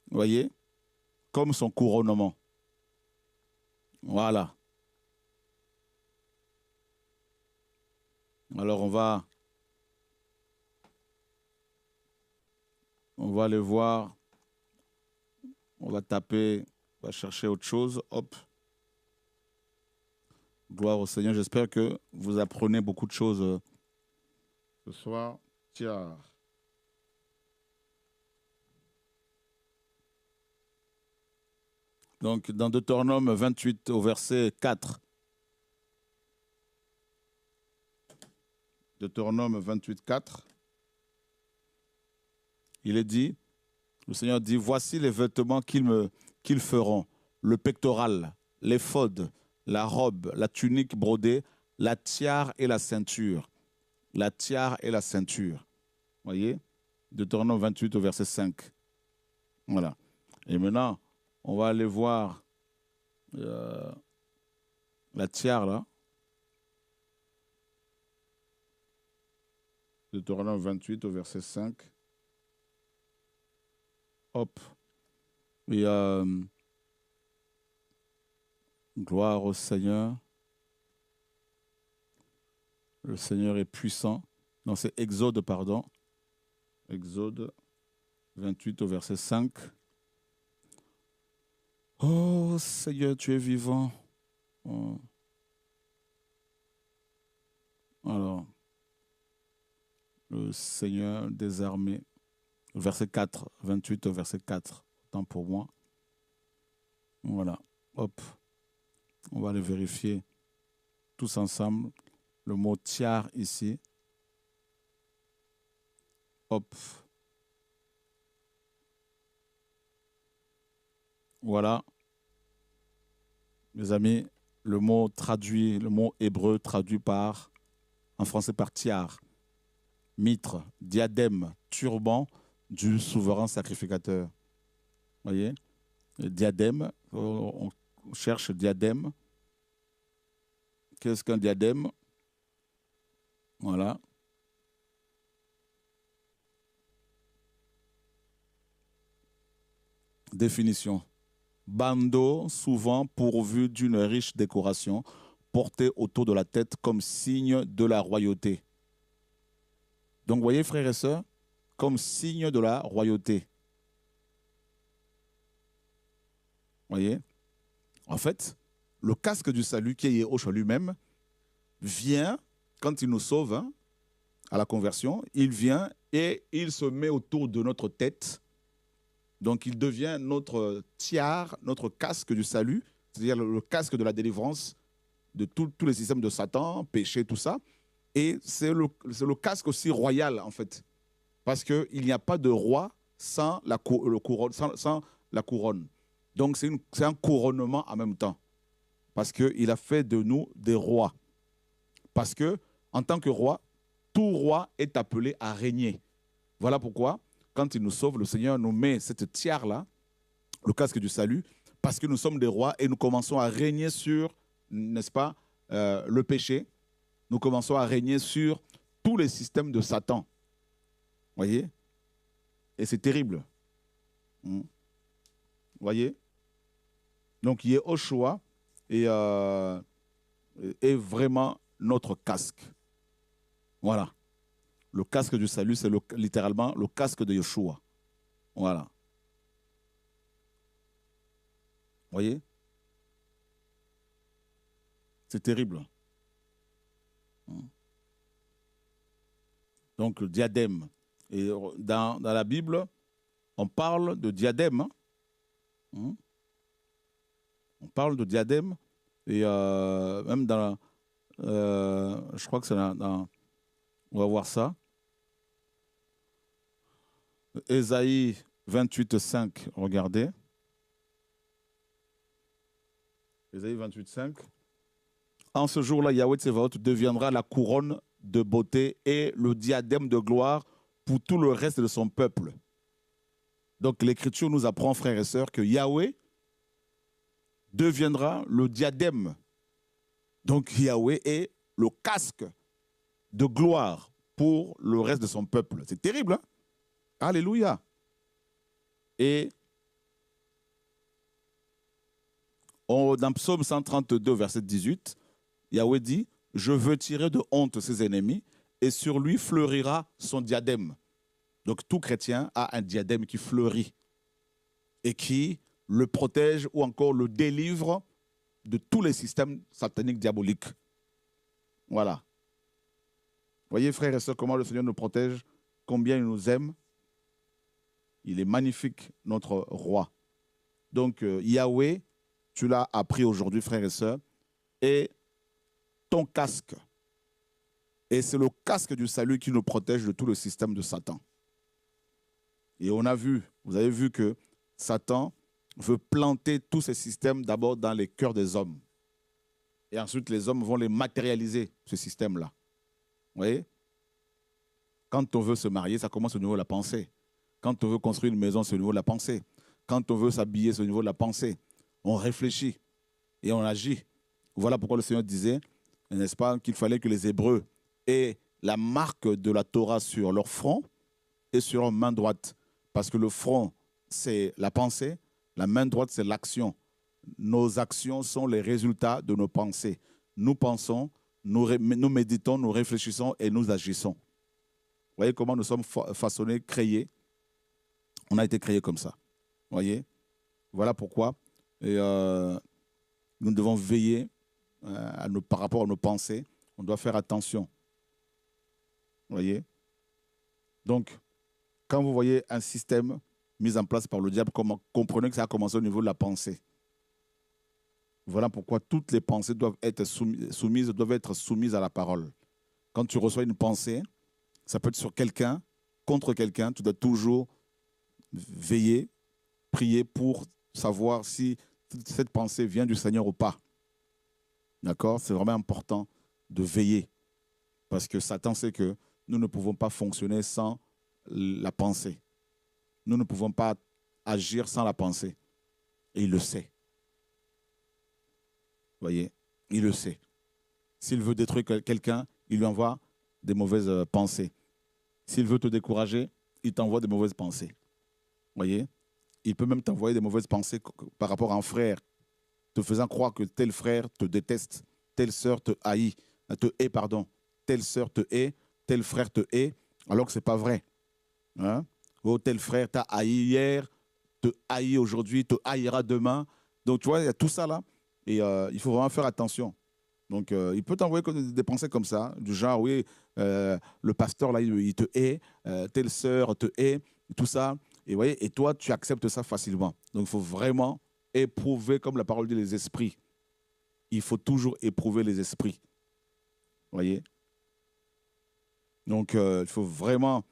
Vous voyez? comme son couronnement. Voilà. Alors on va aller voir. On va taper, on va chercher autre chose. Hop. Gloire au Seigneur. J'espère que vous apprenez beaucoup de choses ce soir. Tiens. Donc, dans Deutéronome 28, au verset 4. Deutéronome 28, 4. Il est dit, le Seigneur dit, voici les vêtements qu'ils feront. Le pectoral, l'éphod, la robe, la tunique brodée, la tiare et la ceinture. La tiare et la ceinture. Voyez? Deutéronome 28 au verset 5. Voilà. Et maintenant, on va aller voir la tiare là. Deutéronome 28 au verset 5. Hop. Et gloire au Seigneur. Le Seigneur est puissant. Non, c'est Exode, pardon. Exode 28 au verset 5. Oh Seigneur, tu es vivant. Oh. Alors, le Seigneur des armées. Verset 4, 28 au verset 4. Tant pour moi. Voilà. Hop. On va aller vérifier tous ensemble. Le mot tiare ici. Hop. Voilà. Mes amis, le mot hébreu traduit par, en français par tiare, mitre, diadème, turban du souverain sacrificateur. Vous voyez? Le diadème, on cherche diadème. Qu'est-ce qu'un diadème? Voilà. Définition. Bandeau, souvent pourvu d'une riche décoration, porté autour de la tête comme signe de la royauté. Donc, vous voyez, frères et sœurs, comme signe de la royauté. Vous voyez? En fait, le casque du salut, qui est Yahushua lui-même, vient, quand il nous sauve, hein, à la conversion, il vient et il se met autour de notre tête. Donc, il devient notre tiare, notre casque du salut, c'est-à-dire le casque de la délivrance de tous les systèmes de Satan, péché, tout ça. Et c'est le casque aussi royal, en fait. Parce qu'il n'y a pas de roi sans la couronne. Donc, c'est un couronnement en même temps. Parce qu'il a fait de nous des rois. Parce que, en tant que roi, tout roi est appelé à régner. Voilà pourquoi, quand il nous sauve, le Seigneur nous met cette tiare-là, le casque du salut, parce que nous sommes des rois et nous commençons à régner sur, n'est-ce pas, le péché. Nous commençons à régner sur tous les systèmes de Satan. Vous voyez? Et c'est terrible. Vous voyez? Donc, Yahushua est vraiment notre casque. Voilà. Le casque du salut, c'est littéralement le casque de Yeshua. Voilà. Vous voyez? C'est terrible. Donc, le diadème. Et dans la Bible, on parle de diadème. On parle de diadème. Et même dans... je crois que c'est dans... On va voir ça. Ésaïe 28, 5, regardez. Ésaïe 28, 5. En ce jour-là, Yahweh Tsevaot deviendra la couronne de beauté et le diadème de gloire pour tout le reste de son peuple. Donc l'Écriture nous apprend, frères et sœurs, que Yahweh deviendra le diadème. Donc Yahweh est le casque de gloire pour le reste de son peuple. C'est terrible, hein? Alléluia. Et Dans Psaume 132, verset 18, Yahweh dit, je veux tirer de honte ses ennemis et sur lui fleurira son diadème. Donc tout chrétien a un diadème qui fleurit et qui le protège ou encore le délivre de tous les systèmes sataniques diaboliques. Voilà. Voyez, frères et sœurs, comment le Seigneur nous protège, combien il nous aime. Il est magnifique, notre roi. Donc, Yahweh, tu l'as appris aujourd'hui, frères et sœurs, est ton casque. Et c'est le casque du salut qui nous protège de tout le système de Satan. Et on a vu, vous avez vu que Satan veut planter tous ces systèmes d'abord dans les cœurs des hommes. Et ensuite, les hommes vont les matérialiser, ce système-là. Vous voyez? Quand on veut se marier, ça commence au niveau de la pensée. Quand on veut construire une maison, c'est au niveau de la pensée. Quand on veut s'habiller, c'est au niveau de la pensée. On réfléchit et on agit. Voilà pourquoi le Seigneur disait, n'est-ce pas, qu'il fallait que les Hébreux aient la marque de la Torah sur leur front et sur leur main droite. Parce que le front, c'est la pensée, la main droite, c'est l'action. Nos actions sont les résultats de nos pensées. Nous pensons, nous méditons, nous réfléchissons et nous agissons. Vous voyez comment nous sommes façonnés, créés. On a été créés comme ça. Vous voyez? Voilà pourquoi nous devons veiller par rapport à nos pensées. On doit faire attention. Vous voyez? Donc, quand vous voyez un système mis en place par le diable, comprenez que ça a commencé au niveau de la pensée. Voilà pourquoi toutes les pensées doivent être soumises à la parole. Quand tu reçois une pensée, ça peut être sur quelqu'un, contre quelqu'un, tu dois toujours veiller, prier pour savoir si cette pensée vient du Seigneur ou pas. D'accord? C'est vraiment important de veiller. Parce que Satan sait que nous ne pouvons pas fonctionner sans la pensée. Nous ne pouvons pas agir sans la pensée. Et il le sait. Vous voyez? Il le sait. S'il veut détruire quelqu'un, il lui envoie des mauvaises pensées. S'il veut te décourager, il t'envoie des mauvaises pensées. Vous voyez? Il peut même t'envoyer des mauvaises pensées par rapport à un frère, te faisant croire que tel frère te déteste, telle sœur te hait, telle sœur te hait, tel frère te hait, alors que ce n'est pas vrai. Hein? Oh, tel frère t'a haï hier, te haït aujourd'hui, te haïra demain. Donc, tu vois, il y a tout ça là. Et il faut vraiment faire attention. Donc, il peut t'envoyer des pensées comme ça, du genre, oui, le pasteur là, il te hait, telle sœur te hait, tout ça. Et, vous voyez, et toi, tu acceptes ça facilement. Donc, il faut vraiment éprouver, comme la parole dit, les esprits. Il faut toujours éprouver les esprits. Vous voyez? Donc, il faut vraiment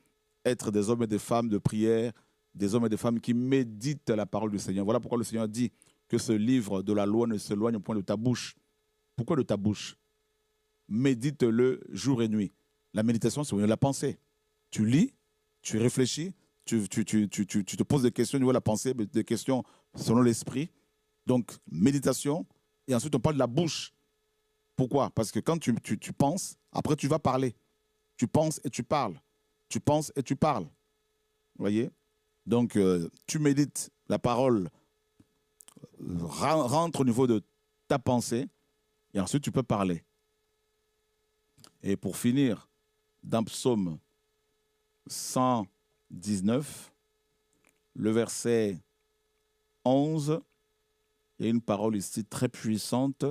être des hommes et des femmes de prière, des hommes et des femmes qui méditent la parole du Seigneur. Voilà pourquoi le Seigneur dit que ce livre de la loi ne s'éloigne point de ta bouche. Pourquoi de ta bouche? Médite-le jour et nuit. La méditation, c'est au niveau de la pensée. Tu lis, tu réfléchis, tu te poses des questions au niveau de la pensée, des questions selon l'esprit. Donc, méditation, et ensuite on parle de la bouche. Pourquoi? Parce que quand tu penses, après tu vas parler. Tu penses et tu parles. Tu penses et tu parles. Vous voyez? Donc, tu médites la parole, rentre au niveau de ta pensée, et ensuite tu peux parler. Et pour finir, dans Psaume 119, le verset 11, il y a une parole ici très puissante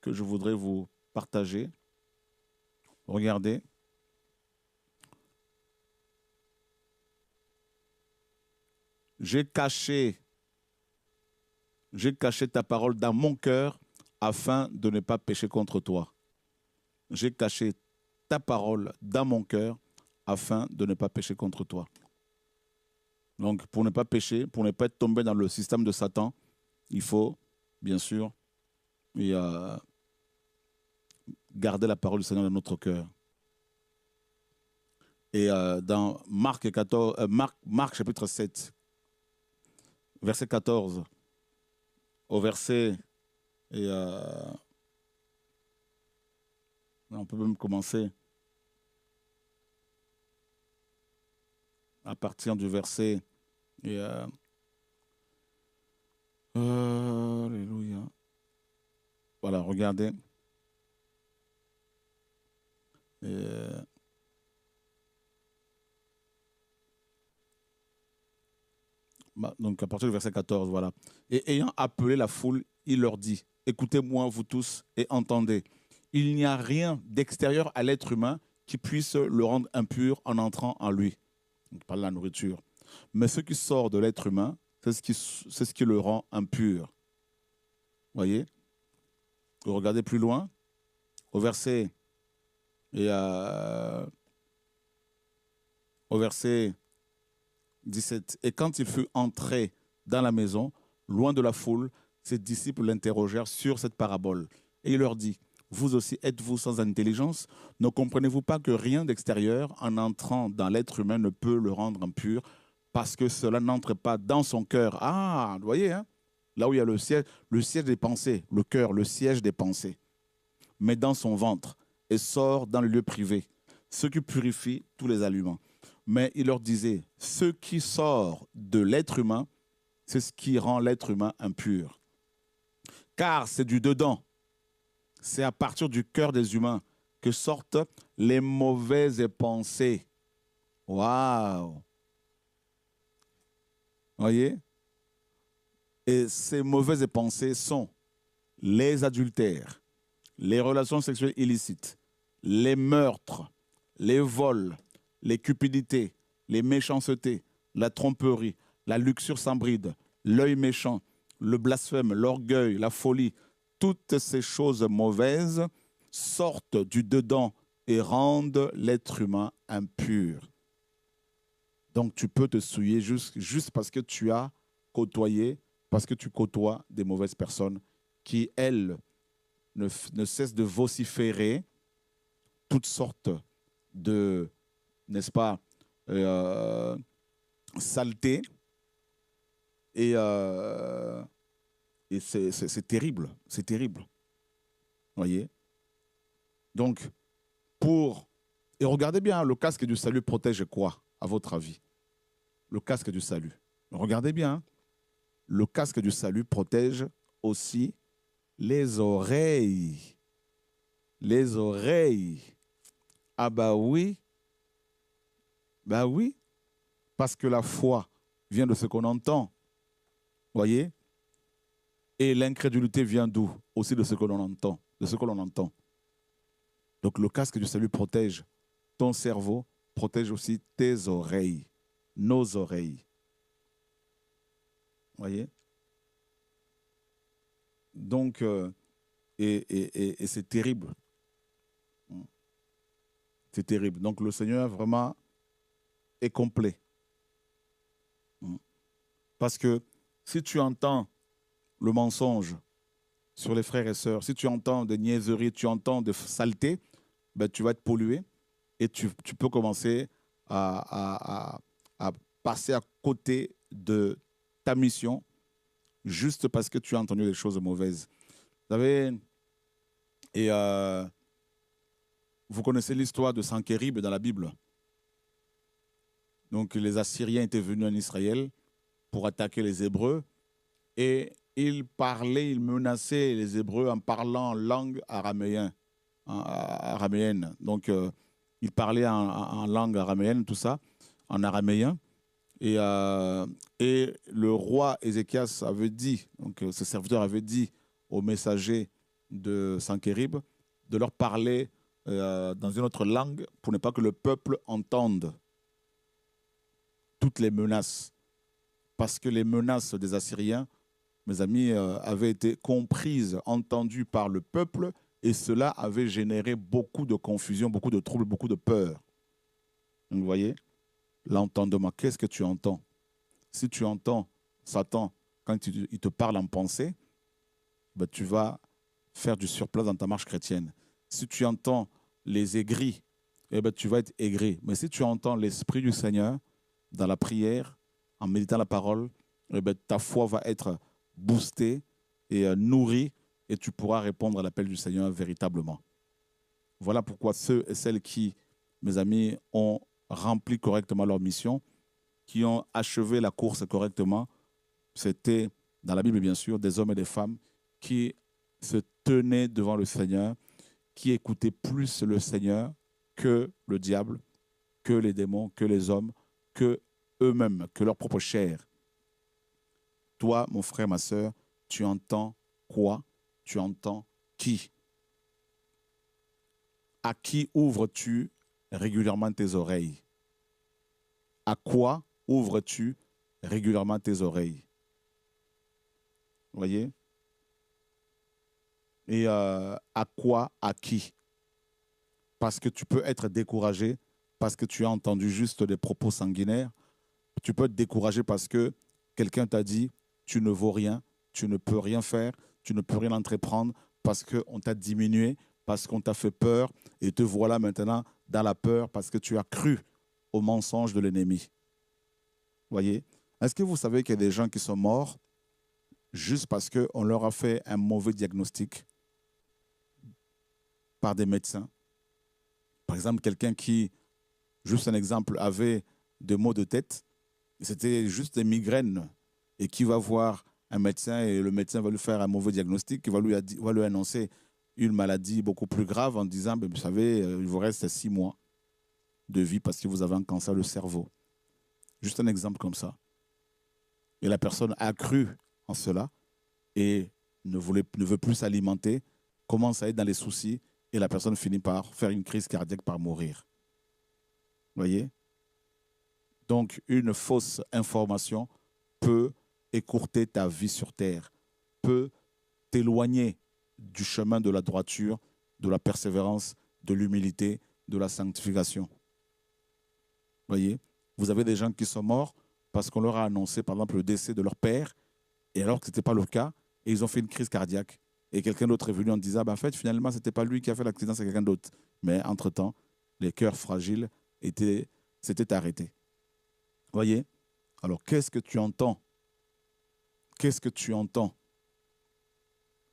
que je voudrais vous partager. Regardez. J'ai caché ta parole dans mon cœur afin de ne pas pécher contre toi. J'ai caché ta parole dans mon cœur afin de ne pas pécher contre toi. Donc, pour ne pas pécher, pour ne pas être tombé dans le système de Satan, il faut, bien sûr, garder la parole du Seigneur dans notre cœur. Et dans Marc chapitre 7, verset 14, au verset... on peut même commencer à partir du verset Alléluia. Voilà, regardez. Euh, donc, à partir du verset 14, voilà. Et ayant appelé la foule, il leur dit, écoutez-moi, vous tous, et entendez. Il n'y a rien d'extérieur à l'être humain qui puisse le rendre impur en entrant en lui. On parle de la nourriture. Mais ce qui sort de l'être humain, c'est ce qui le rend impur. Voyez? Vous regardez plus loin, au verset, et, au verset 17. Et quand il fut entré dans la maison, loin de la foule, ses disciples l'interrogèrent sur cette parabole. Et il leur dit, vous aussi êtes-vous sans intelligence? Ne comprenez-vous pas que rien d'extérieur, en entrant dans l'être humain, ne peut le rendre impur, parce que cela n'entre pas dans son cœur? Ah, vous voyez, hein? Là où il y a le siège des pensées, le cœur, le siège des pensées, mais dans son ventre, et sort dans le lieu privé, ce qui purifie tous les aliments. Mais il leur disait, ce qui sort de l'être humain, c'est ce qui rend l'être humain impur. Car c'est du dedans, c'est à partir du cœur des humains que sortent les mauvaises pensées. Waouh! Voyez? Et ces mauvaises pensées sont les adultères, les relations sexuelles illicites, les meurtres, les vols, les cupidités, les méchancetés, la tromperie, la luxure sans bride, l'œil méchant, le blasphème, l'orgueil, la folie, toutes ces choses mauvaises sortent du dedans et rendent l'être humain impur. Donc tu peux te souiller juste parce que tu as côtoyé, parce que tu côtoies des mauvaises personnes qui, elles, ne cessent de vociférer toutes sortes de, n'est-ce pas, euh, saleté. Et c'est terrible, c'est terrible. Voyez? Donc, et regardez bien, le casque du salut protège quoi, à votre avis? Le casque du salut. Regardez bien, le casque du salut protège aussi les oreilles. Les oreilles. Ah bah oui, parce que la foi vient de ce qu'on entend. Voyez? Et l'incrédulité vient d'où? Aussi de ce que l'on entend, de ce que l'on entend. Donc le casque du salut protège ton cerveau, protège aussi tes oreilles, nos oreilles. Voyez? Donc, et c'est terrible. C'est terrible. Donc le Seigneur vraiment est complet. Parce que si tu entends le mensonge sur les frères et sœurs, si tu entends des niaiseries, tu entends des saletés, ben, tu vas être pollué et tu peux commencer à passer à côté de ta mission juste parce que tu as entendu des choses mauvaises. Vous savez, et vous connaissez l'histoire de Sankérib dans la Bible. Donc les Assyriens étaient venus en Israël pour attaquer les Hébreux et ils parlaient, ils menaçaient les Hébreux en parlant en langue araméenne. Donc ils parlaient en langue araméenne, tout ça, en araméen. Et le roi Ézéchias avait dit, donc ce serviteur avait dit aux messagers de Sankérib de leur parler dans une autre langue pour ne pas que le peuple entende toutes les menaces. Parce que les menaces des Assyriens, mes amis, avaient été comprises, entendues par le peuple et cela avait généré beaucoup de confusion, beaucoup de troubles, beaucoup de peur. Donc, vous voyez, l'entendement, qu'est-ce que tu entends? Si tu entends Satan quand il te parle en pensée, ben, tu vas faire du surplace dans ta marche chrétienne. Si tu entends les aigris, eh ben, tu vas être aigri. Mais si tu entends l'Esprit du Seigneur dans la prière, en méditant la parole, eh ben, ta foi va être boostée et nourrie et tu pourras répondre à l'appel du Seigneur véritablement. Voilà pourquoi ceux et celles qui, mes amis, ont rempli correctement leur mission, qui ont achevé la course correctement, c'était dans la Bible bien sûr, des hommes et des femmes qui se tenaient devant le Seigneur, qui écoutaient plus le Seigneur que le diable, que les démons, que les hommes, que eux-mêmes, que leur propre chair. Toi, mon frère, ma sœur, tu entends quoi? Tu entends qui? À qui ouvres-tu régulièrement tes oreilles? À quoi ouvres-tu régulièrement tes oreilles? Vous voyez? Et à quoi, à qui? Parce que tu peux être découragé, parce que tu as entendu juste des propos sanguinaires. Tu peux être découragé parce que quelqu'un t'a dit, tu ne vaux rien, tu ne peux rien faire, tu ne peux rien entreprendre, parce qu'on t'a diminué, parce qu'on t'a fait peur, et te voilà maintenant dans la peur parce que tu as cru au mensonge de l'ennemi. Voyez? Est-ce que vous savez qu'il y a des gens qui sont morts juste parce qu'on leur a fait un mauvais diagnostic par des médecins? Par exemple, quelqu'un qui, juste un exemple, avait des maux de tête, c'était juste des migraines, et qui va voir un médecin et le médecin va lui faire un mauvais diagnostic, qui va lui annoncer une maladie beaucoup plus grave en disant, ben, vous savez, il vous reste 6 mois de vie parce que vous avez un cancer du cerveau. Juste un exemple comme ça. Et la personne a cru en cela et ne veut plus s'alimenter, commence à être dans les soucis et la personne finit par faire une crise cardiaque, par mourir. Vous voyez? Donc, une fausse information peut écourter ta vie sur terre, peut t'éloigner du chemin de la droiture, de la persévérance, de l'humilité, de la sanctification. Vous voyez? Vous avez des gens qui sont morts parce qu'on leur a annoncé, par exemple, le décès de leur père, et alors que ce n'était pas le cas, et ils ont fait une crise cardiaque. Et quelqu'un d'autre est venu en disant, en fait, finalement, ce n'était pas lui qui a fait l'accident, c'est quelqu'un d'autre. Mais entre-temps, les cœurs fragiles s'étaient arrêtés. Vous voyez? Alors, qu'est-ce que tu entends? Qu'est-ce que tu entends?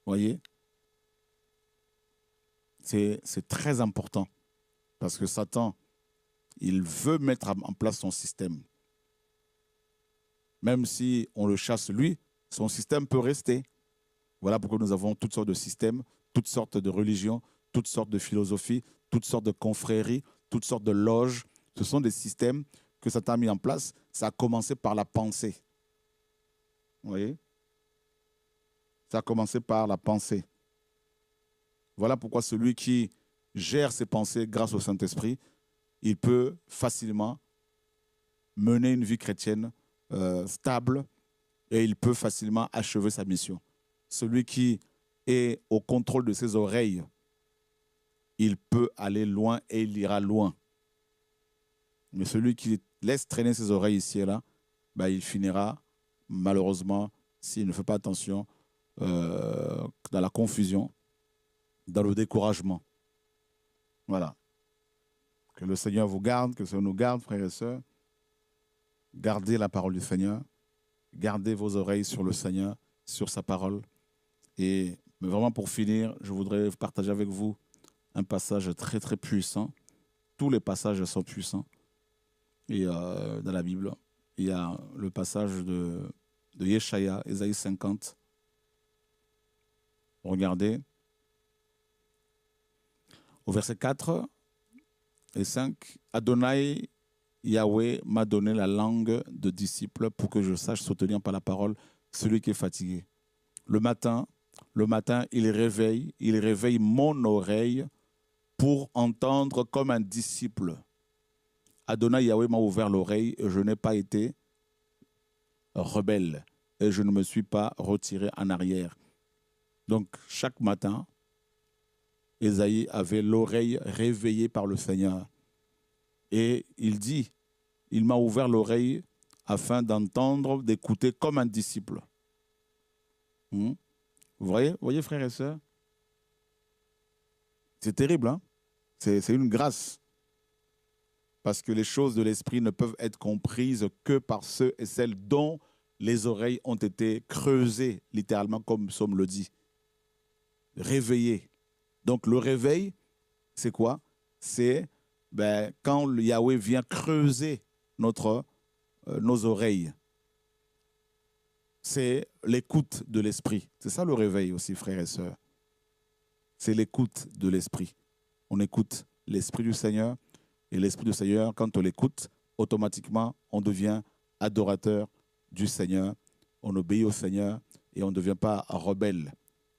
Vous voyez? C'est très important. Parce que Satan, il veut mettre en place son système. Même si on le chasse lui, son système peut rester. Voilà pourquoi nous avons toutes sortes de systèmes, toutes sortes de religions, toutes sortes de philosophies, toutes sortes de confréries, toutes sortes de loges. Ce sont des systèmes que Satan a mis en place. Ça a commencé par la pensée. Vous voyez? Ça a commencé par la pensée. Voilà pourquoi celui qui gère ses pensées grâce au Saint-Esprit, il peut facilement mener une vie chrétienne stable et il peut facilement achever sa mission. Celui qui est au contrôle de ses oreilles, il peut aller loin et il ira loin. Mais celui qui laisse traîner ses oreilles ici et là, ben, il finira, malheureusement, s'il ne fait pas attention, dans la confusion, dans le découragement. Voilà. Que le Seigneur vous garde, que le Seigneur nous garde, frères et sœurs. Gardez la parole du Seigneur. Gardez vos oreilles sur le Seigneur, sur sa parole. Et mais vraiment pour finir, je voudrais partager avec vous un passage très très puissant. Tous les passages sont puissants. Et dans la Bible, il y a le passage de Yeshaya, Ésaïe 50. Regardez. Au verset 4 et 5, Adonai Yahweh m'a donné la langue de disciple pour que je sache soutenir par la parole celui qui est fatigué. Le matin, il réveille mon oreille pour entendre comme un disciple. Adonai Yahweh m'a ouvert l'oreille et je n'ai pas été rebelle et je ne me suis pas retiré en arrière. Donc, chaque matin, Ésaïe avait l'oreille réveillée par le Seigneur. Et il dit, il m'a ouvert l'oreille afin d'entendre, d'écouter comme un disciple. Vous voyez, frères et sœurs? C'est terrible, hein? C'est une grâce. Parce que les choses de l'esprit ne peuvent être comprises que par ceux et celles dont les oreilles ont été creusées, littéralement, comme Psaume le dit. Réveillées. Donc le réveil, c'est quoi? C'est quand le Yahweh vient creuser nos oreilles. c'est l'écoute de l'esprit. C'est ça le réveil aussi, frères et sœurs. C'est l'écoute de l'esprit. On écoute l'esprit du Seigneur, et l'esprit du Seigneur, quand on l'écoute, automatiquement, on devient adorateur du Seigneur, on obéit au Seigneur et on ne devient pas rebelle.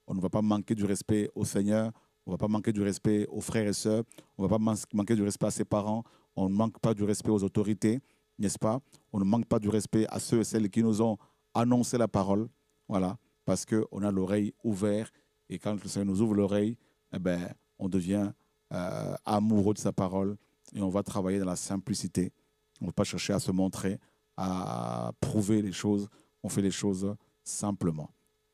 On ne va pas manquer du respect au Seigneur, on ne va pas manquer du respect aux frères et sœurs, on ne va pas manquer du respect à ses parents, on ne manque pas du respect aux autorités, n'est-ce pas? On ne manque pas du respect à ceux et celles qui nous ont annoncé la parole, voilà, parce qu'on a l'oreille ouverte et quand le Seigneur nous ouvre l'oreille, eh ben, on devient amoureux de sa parole et on va travailler dans la simplicité. On ne va pas chercher à se montrer, à prouver les choses, on fait les choses simplement.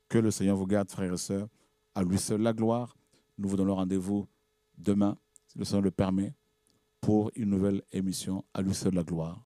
Que le Seigneur vous garde, frères et sœurs. À lui seul la gloire. Nous vous donnons rendez-vous demain, si le Seigneur le permet, pour une nouvelle émission. À lui seul la gloire.